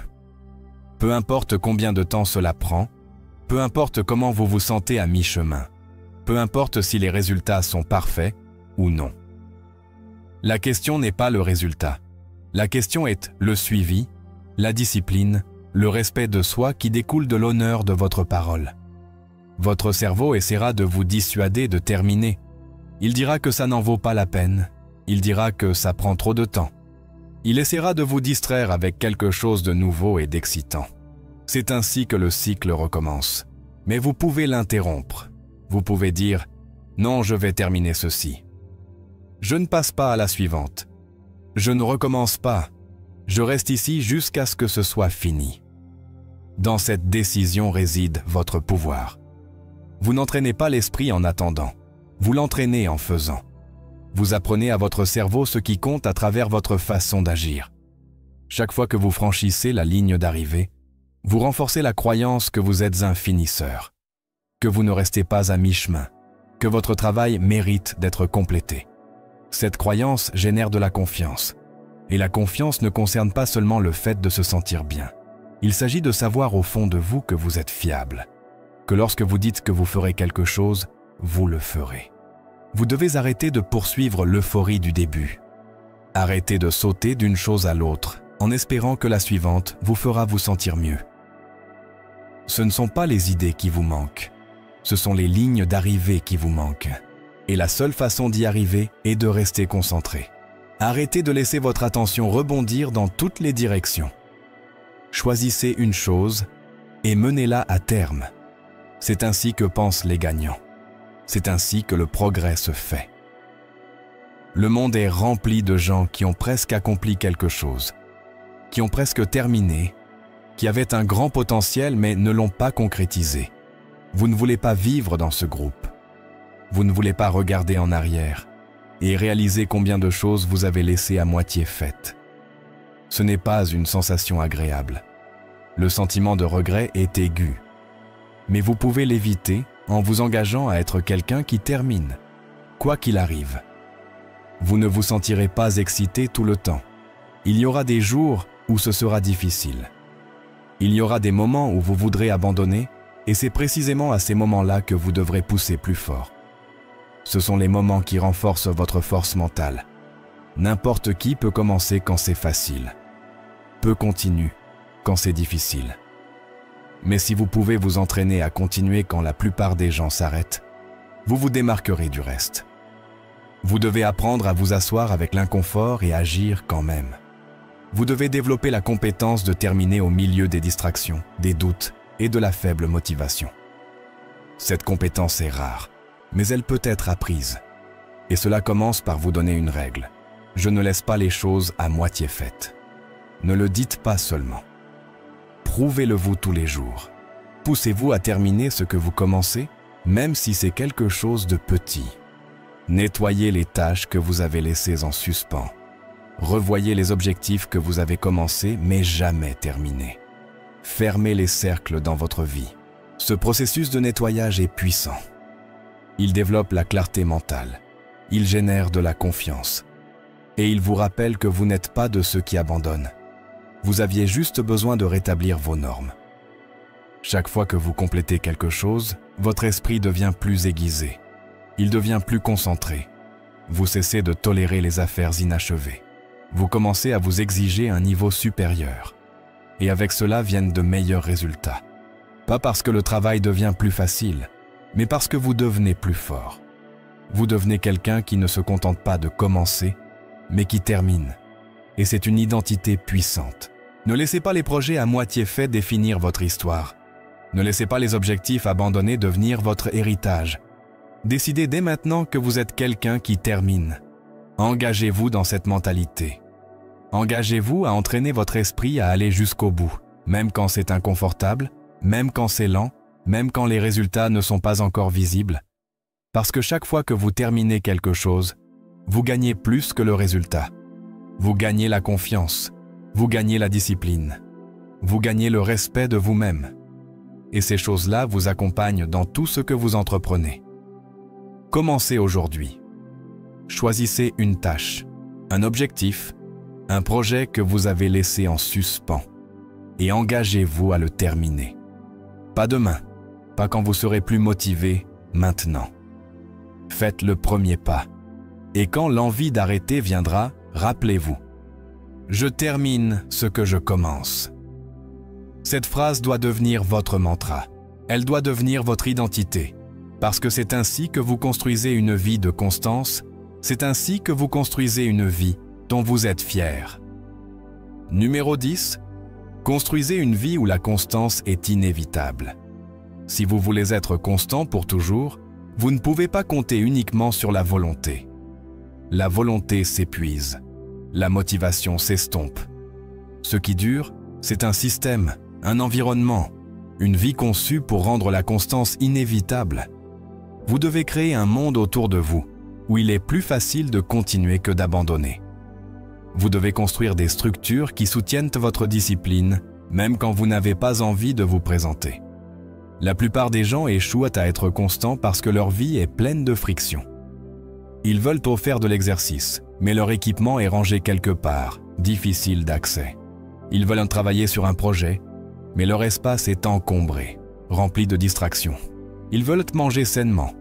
Peu importe combien de temps cela prend, peu importe comment vous vous sentez à mi-chemin, peu importe si les résultats sont parfaits ou non. La question n'est pas le résultat. La question est le suivi, la discipline, le respect de soi qui découle de l'honneur de votre parole. Votre cerveau essaiera de vous dissuader de terminer. Il dira que ça n'en vaut pas la peine. Il dira que ça prend trop de temps. Il essaiera de vous distraire avec quelque chose de nouveau et d'excitant. C'est ainsi que le cycle recommence. Mais vous pouvez l'interrompre. Vous pouvez dire « Non, je vais terminer ceci. Je ne passe pas à la suivante. Je ne recommence pas. Je reste ici jusqu'à ce que ce soit fini. » Dans cette décision réside votre pouvoir. Vous n'entraînez pas l'esprit en attendant. Vous l'entraînez en faisant. Vous apprenez à votre cerveau ce qui compte à travers votre façon d'agir. Chaque fois que vous franchissez la ligne d'arrivée, vous renforcez la croyance que vous êtes un finisseur, que vous ne restez pas à mi-chemin, que votre travail mérite d'être complété. Cette croyance génère de la confiance. Et la confiance ne concerne pas seulement le fait de se sentir bien. Il s'agit de savoir au fond de vous que vous êtes fiable, que lorsque vous dites que vous ferez quelque chose, vous le ferez. Vous devez arrêter de poursuivre l'euphorie du début. Arrêtez de sauter d'une chose à l'autre, en espérant que la suivante vous fera vous sentir mieux. Ce ne sont pas les idées qui vous manquent, ce sont les lignes d'arrivée qui vous manquent. Et la seule façon d'y arriver est de rester concentré. Arrêtez de laisser votre attention rebondir dans toutes les directions. Choisissez une chose et menez-la à terme. C'est ainsi que pensent les gagnants. C'est ainsi que le progrès se fait. Le monde est rempli de gens qui ont presque accompli quelque chose, qui ont presque terminé, qui avaient un grand potentiel mais ne l'ont pas concrétisé. Vous ne voulez pas vivre dans ce groupe. Vous ne voulez pas regarder en arrière et réaliser combien de choses vous avez laissées à moitié faites. Ce n'est pas une sensation agréable. Le sentiment de regret est aigu. mais vous pouvez l'éviter en vous engageant à être quelqu'un qui termine, quoi qu'il arrive. Vous ne vous sentirez pas excité tout le temps. Il y aura des jours où ce sera difficile. Il y aura des moments où vous voudrez abandonner, et c'est précisément à ces moments-là que vous devrez pousser plus fort. Ce sont les moments qui renforcent votre force mentale. N'importe qui peut commencer quand c'est facile. Peu continue quand c'est difficile. Mais si vous pouvez vous entraîner à continuer quand la plupart des gens s'arrêtent, vous vous démarquerez du reste. Vous devez apprendre à vous asseoir avec l'inconfort et agir quand même. Vous devez développer la compétence de terminer au milieu des distractions, des doutes et de la faible motivation. Cette compétence est rare, mais elle peut être apprise. Et cela commence par vous donner une règle. Je ne laisse pas les choses à moitié faites. Ne le dites pas seulement. Prouvez-le-vous tous les jours. Poussez-vous à terminer ce que vous commencez, même si c'est quelque chose de petit. Nettoyez les tâches que vous avez laissées en suspens. Revoyez les objectifs que vous avez commencés mais jamais terminés. Fermez les cercles dans votre vie. Ce processus de nettoyage est puissant. Il développe la clarté mentale. Il génère de la confiance. Et il vous rappelle que vous n'êtes pas de ceux qui abandonnent. Vous aviez juste besoin de rétablir vos normes. Chaque fois que vous complétez quelque chose, votre esprit devient plus aiguisé. Il devient plus concentré. Vous cessez de tolérer les affaires inachevées. Vous commencez à vous exiger un niveau supérieur. Et avec cela viennent de meilleurs résultats. Pas parce que le travail devient plus facile, mais parce que vous devenez plus fort. Vous devenez quelqu'un qui ne se contente pas de commencer, mais qui termine. Et c'est une identité puissante. Ne laissez pas les projets à moitié faits définir votre histoire. Ne laissez pas les objectifs abandonnés devenir votre héritage. Décidez dès maintenant que vous êtes quelqu'un qui termine. Engagez-vous dans cette mentalité. Engagez-vous à entraîner votre esprit à aller jusqu'au bout, même quand c'est inconfortable, même quand c'est lent, même quand les résultats ne sont pas encore visibles. Parce que chaque fois que vous terminez quelque chose, vous gagnez plus que le résultat. Vous gagnez la confiance, vous gagnez la discipline, vous gagnez le respect de vous-même. Et ces choses-là vous accompagnent dans tout ce que vous entreprenez. Commencez aujourd'hui. Choisissez une tâche, un objectif, un projet que vous avez laissé en suspens et engagez-vous à le terminer. Pas demain, pas quand vous serez plus motivé, maintenant. Faites le premier pas. Et quand l'envie d'arrêter viendra, rappelez-vous. Je termine ce que je commence. Cette phrase doit devenir votre mantra. Elle doit devenir votre identité. Parce que c'est ainsi que vous construisez une vie de constance, c'est ainsi que vous construisez une vie dont vous êtes fier. Numéro 10. Construisez une vie où la constance est inévitable. Si vous voulez être constant pour toujours, vous ne pouvez pas compter uniquement sur la volonté. La volonté s'épuise. La motivation s'estompe. Ce qui dure, c'est un système, un environnement, une vie conçue pour rendre la constance inévitable. Vous devez créer un monde autour de vous où il est plus facile de continuer que d'abandonner. Vous devez construire des structures qui soutiennent votre discipline, même quand vous n'avez pas envie de vous présenter. La plupart des gens échouent à être constants parce que leur vie est pleine de frictions. Ils veulent trop faire de l'exercice, mais leur équipement est rangé quelque part, difficile d'accès. Ils veulent travailler sur un projet, mais leur espace est encombré, rempli de distractions. Ils veulent manger sainement,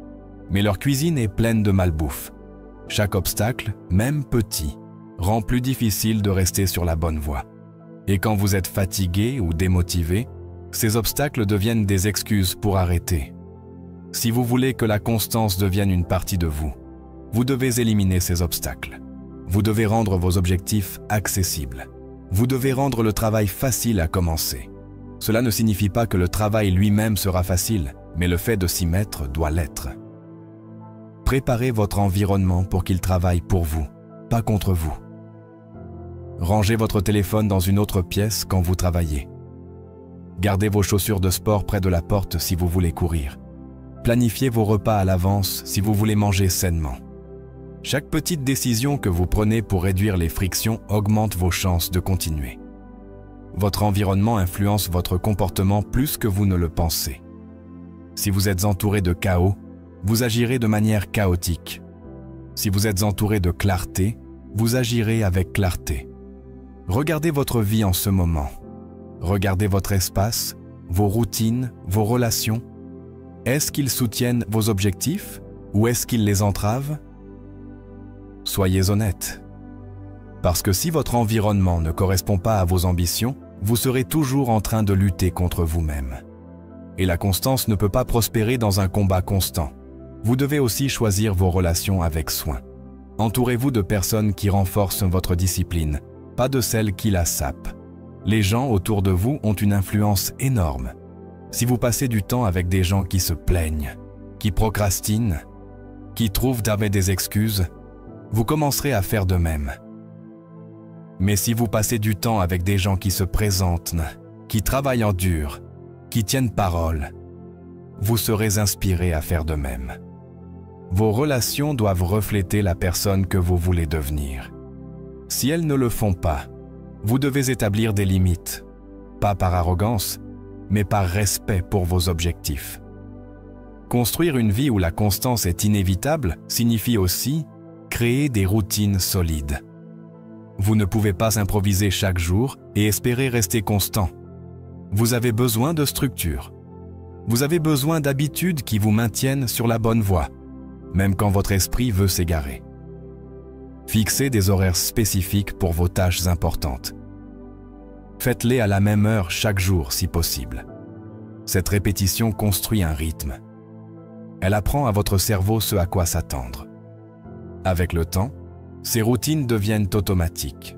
mais leur cuisine est pleine de malbouffe. Chaque obstacle, même petit, rend plus difficile de rester sur la bonne voie. Et quand vous êtes fatigué ou démotivé, ces obstacles deviennent des excuses pour arrêter. Si vous voulez que la constance devienne une partie de vous, vous devez éliminer ces obstacles. Vous devez rendre vos objectifs accessibles. Vous devez rendre le travail facile à commencer. Cela ne signifie pas que le travail lui-même sera facile, mais le fait de s'y mettre doit l'être. Préparez votre environnement pour qu'il travaille pour vous, pas contre vous. Rangez votre téléphone dans une autre pièce quand vous travaillez. Gardez vos chaussures de sport près de la porte si vous voulez courir. Planifiez vos repas à l'avance si vous voulez manger sainement. Chaque petite décision que vous prenez pour réduire les frictions augmente vos chances de continuer. Votre environnement influence votre comportement plus que vous ne le pensez. Si vous êtes entouré de chaos, vous agirez de manière chaotique. Si vous êtes entouré de clarté, vous agirez avec clarté. Regardez votre vie en ce moment. Regardez votre espace, vos routines, vos relations. Est-ce qu'ils soutiennent vos objectifs ou est-ce qu'ils les entravent? Soyez honnête. Parce que si votre environnement ne correspond pas à vos ambitions, vous serez toujours en train de lutter contre vous-même. Et la constance ne peut pas prospérer dans un combat constant. Vous devez aussi choisir vos relations avec soin. Entourez-vous de personnes qui renforcent votre discipline, pas de celles qui la sapent. Les gens autour de vous ont une influence énorme. Si vous passez du temps avec des gens qui se plaignent, qui procrastinent, qui trouvent des excuses, vous commencerez à faire de même. Mais si vous passez du temps avec des gens qui se présentent, qui travaillent en dur, qui tiennent parole, vous serez inspiré à faire de même. Vos relations doivent refléter la personne que vous voulez devenir. Si elles ne le font pas, vous devez établir des limites, pas par arrogance, mais par respect pour vos objectifs. Construire une vie où la constance est inévitable signifie aussi créer des routines solides. Vous ne pouvez pas improviser chaque jour et espérer rester constant. Vous avez besoin de structure. Vous avez besoin d'habitudes qui vous maintiennent sur la bonne voie, même quand votre esprit veut s'égarer. Fixez des horaires spécifiques pour vos tâches importantes. Faites-les à la même heure chaque jour si possible. Cette répétition construit un rythme. Elle apprend à votre cerveau ce à quoi s'attendre. Avec le temps, ces routines deviennent automatiques.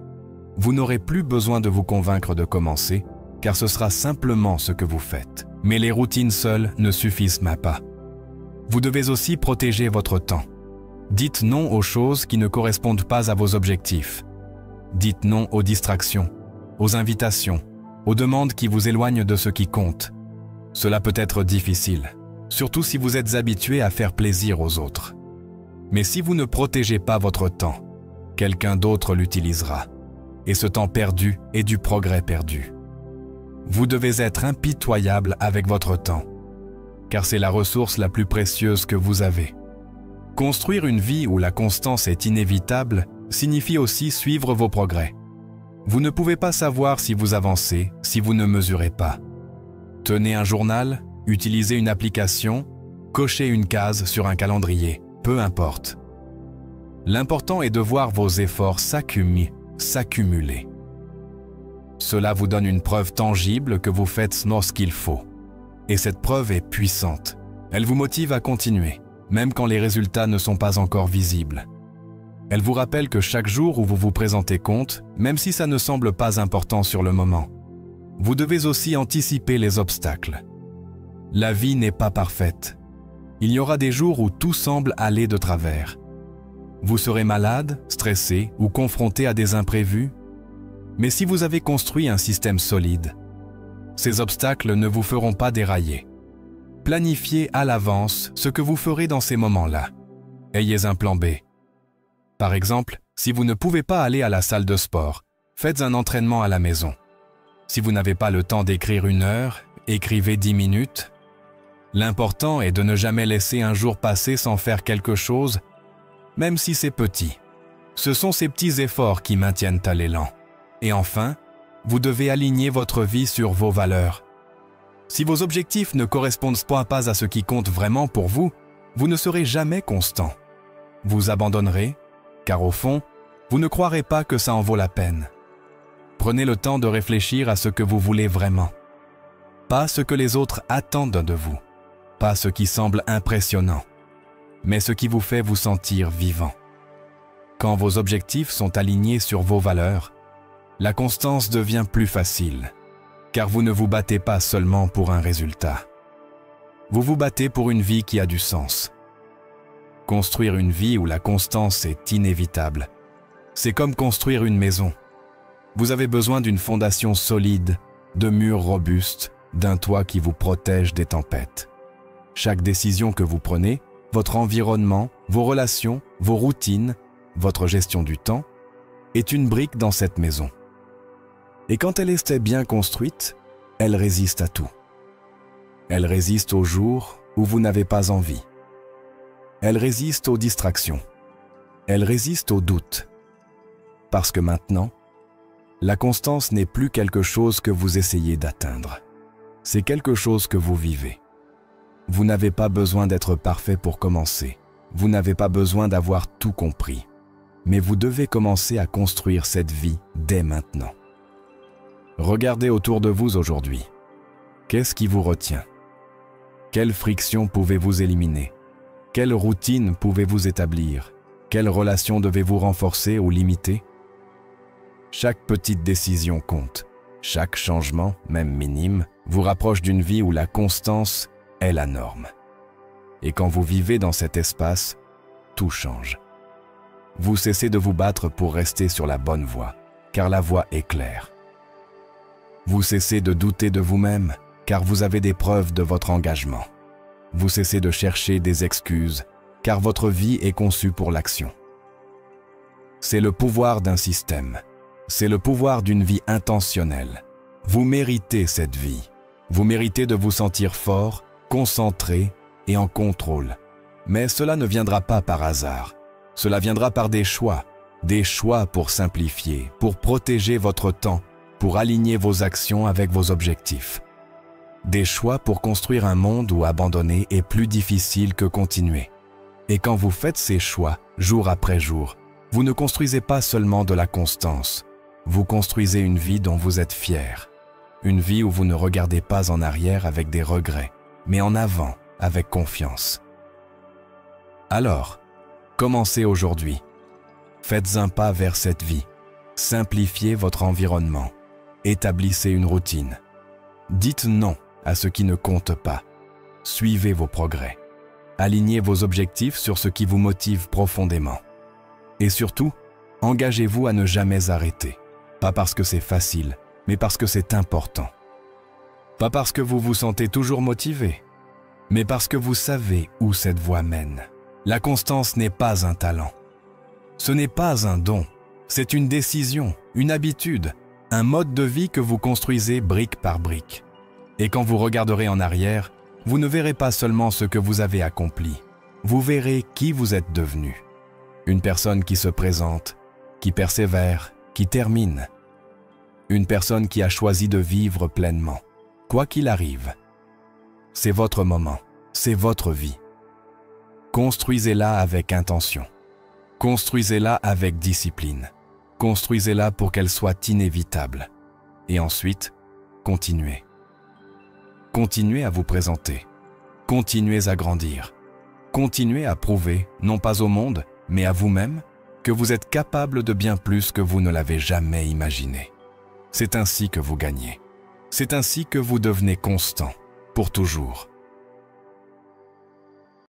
Vous n'aurez plus besoin de vous convaincre de commencer, car ce sera simplement ce que vous faites. Mais les routines seules ne suffisent pas. Vous devez aussi protéger votre temps. Dites non aux choses qui ne correspondent pas à vos objectifs. Dites non aux distractions, aux invitations, aux demandes qui vous éloignent de ce qui compte. Cela peut être difficile, surtout si vous êtes habitué à faire plaisir aux autres. Mais si vous ne protégez pas votre temps, quelqu'un d'autre l'utilisera. Et ce temps perdu est du progrès perdu. Vous devez être impitoyable avec votre temps, car c'est la ressource la plus précieuse que vous avez. Construire une vie où la constance est inévitable signifie aussi suivre vos progrès. Vous ne pouvez pas savoir si vous avancez si vous ne mesurez pas. Tenez un journal, utilisez une application, cochez une case sur un calendrier, peu importe. L'important est de voir vos efforts s'accumuler. Cela vous donne une preuve tangible que vous faites ce qu'il faut. Et cette preuve est puissante. Elle vous motive à continuer, même quand les résultats ne sont pas encore visibles. Elle vous rappelle que chaque jour où vous vous présentez compte, même si ça ne semble pas important sur le moment. Vous devez aussi anticiper les obstacles. La vie n'est pas parfaite. Il y aura des jours où tout semble aller de travers. Vous serez malade, stressé ou confronté à des imprévus. Mais si vous avez construit un système solide, ces obstacles ne vous feront pas dérailler. Planifiez à l'avance ce que vous ferez dans ces moments-là. Ayez un plan B. Par exemple, si vous ne pouvez pas aller à la salle de sport, faites un entraînement à la maison. Si vous n'avez pas le temps d'écrire 1 heure, écrivez 10 minutes. L'important est de ne jamais laisser un jour passer sans faire quelque chose, même si c'est petit. Ce sont ces petits efforts qui maintiennent à l'élan. Et enfin, vous devez aligner votre vie sur vos valeurs. Si vos objectifs ne correspondent pas à ce qui compte vraiment pour vous, vous ne serez jamais constant. Vous abandonnerez, car au fond, vous ne croirez pas que ça en vaut la peine. Prenez le temps de réfléchir à ce que vous voulez vraiment. Pas ce que les autres attendent de vous, pas ce qui semble impressionnant, mais ce qui vous fait vous sentir vivant. Quand vos objectifs sont alignés sur vos valeurs, la constance devient plus facile, car vous ne vous battez pas seulement pour un résultat. Vous vous battez pour une vie qui a du sens. Construire une vie où la constance est inévitable, c'est comme construire une maison. Vous avez besoin d'une fondation solide, de murs robustes, d'un toit qui vous protège des tempêtes. Chaque décision que vous prenez, votre environnement, vos relations, vos routines, votre gestion du temps, est une brique dans cette maison. Et quand elle est bien construite, elle résiste à tout. Elle résiste au jour, où vous n'avez pas envie. Elle résiste aux distractions. Elle résiste aux doutes. Parce que maintenant, la constance n'est plus quelque chose que vous essayez d'atteindre. C'est quelque chose que vous vivez. Vous n'avez pas besoin d'être parfait pour commencer. Vous n'avez pas besoin d'avoir tout compris. Mais vous devez commencer à construire cette vie dès maintenant. Regardez autour de vous aujourd'hui. Qu'est-ce qui vous retient? Quelle friction pouvez-vous éliminer? Quelle routine pouvez-vous établir? Quelle relation devez-vous renforcer ou limiter? Chaque petite décision compte. Chaque changement, même minime, vous rapproche d'une vie où la constance est la norme. Et quand vous vivez dans cet espace, tout change. Vous cessez de vous battre pour rester sur la bonne voie, car la voie est claire. Vous cessez de douter de vous-même, car vous avez des preuves de votre engagement. Vous cessez de chercher des excuses, car votre vie est conçue pour l'action. C'est le pouvoir d'un système. C'est le pouvoir d'une vie intentionnelle. Vous méritez cette vie. Vous méritez de vous sentir fort, concentré et en contrôle. Mais cela ne viendra pas par hasard. Cela viendra par des choix pour simplifier, pour protéger votre temps, pour aligner vos actions avec vos objectifs. Des choix pour construire un monde où abandonner est plus difficile que continuer. Et quand vous faites ces choix, jour après jour, vous ne construisez pas seulement de la constance, vous construisez une vie dont vous êtes fier. Une vie où vous ne regardez pas en arrière avec des regrets, mais en avant avec confiance. Alors, commencez aujourd'hui. Faites un pas vers cette vie. Simplifiez votre environnement. Établissez une routine. Dites non à ce qui ne compte pas. Suivez vos progrès. Alignez vos objectifs sur ce qui vous motive profondément. Et surtout, engagez-vous à ne jamais arrêter. Pas parce que c'est facile, mais parce que c'est important. Pas parce que vous vous sentez toujours motivé, mais parce que vous savez où cette voie mène. La constance n'est pas un talent. Ce n'est pas un don. C'est une décision, une habitude, un mode de vie que vous construisez brique par brique. Et quand vous regarderez en arrière, vous ne verrez pas seulement ce que vous avez accompli. Vous verrez qui vous êtes devenu. Une personne qui se présente, qui persévère, qui termine. Une personne qui a choisi de vivre pleinement, quoi qu'il arrive. C'est votre moment, c'est votre vie. Construisez-la avec intention. Construisez-la avec discipline. Construisez-la pour qu'elle soit inévitable. Et ensuite, continuez. Continuez à vous présenter. Continuez à grandir. Continuez à prouver, non pas au monde, mais à vous-même, que vous êtes capable de bien plus que vous ne l'avez jamais imaginé. C'est ainsi que vous gagnez. C'est ainsi que vous devenez constant, pour toujours.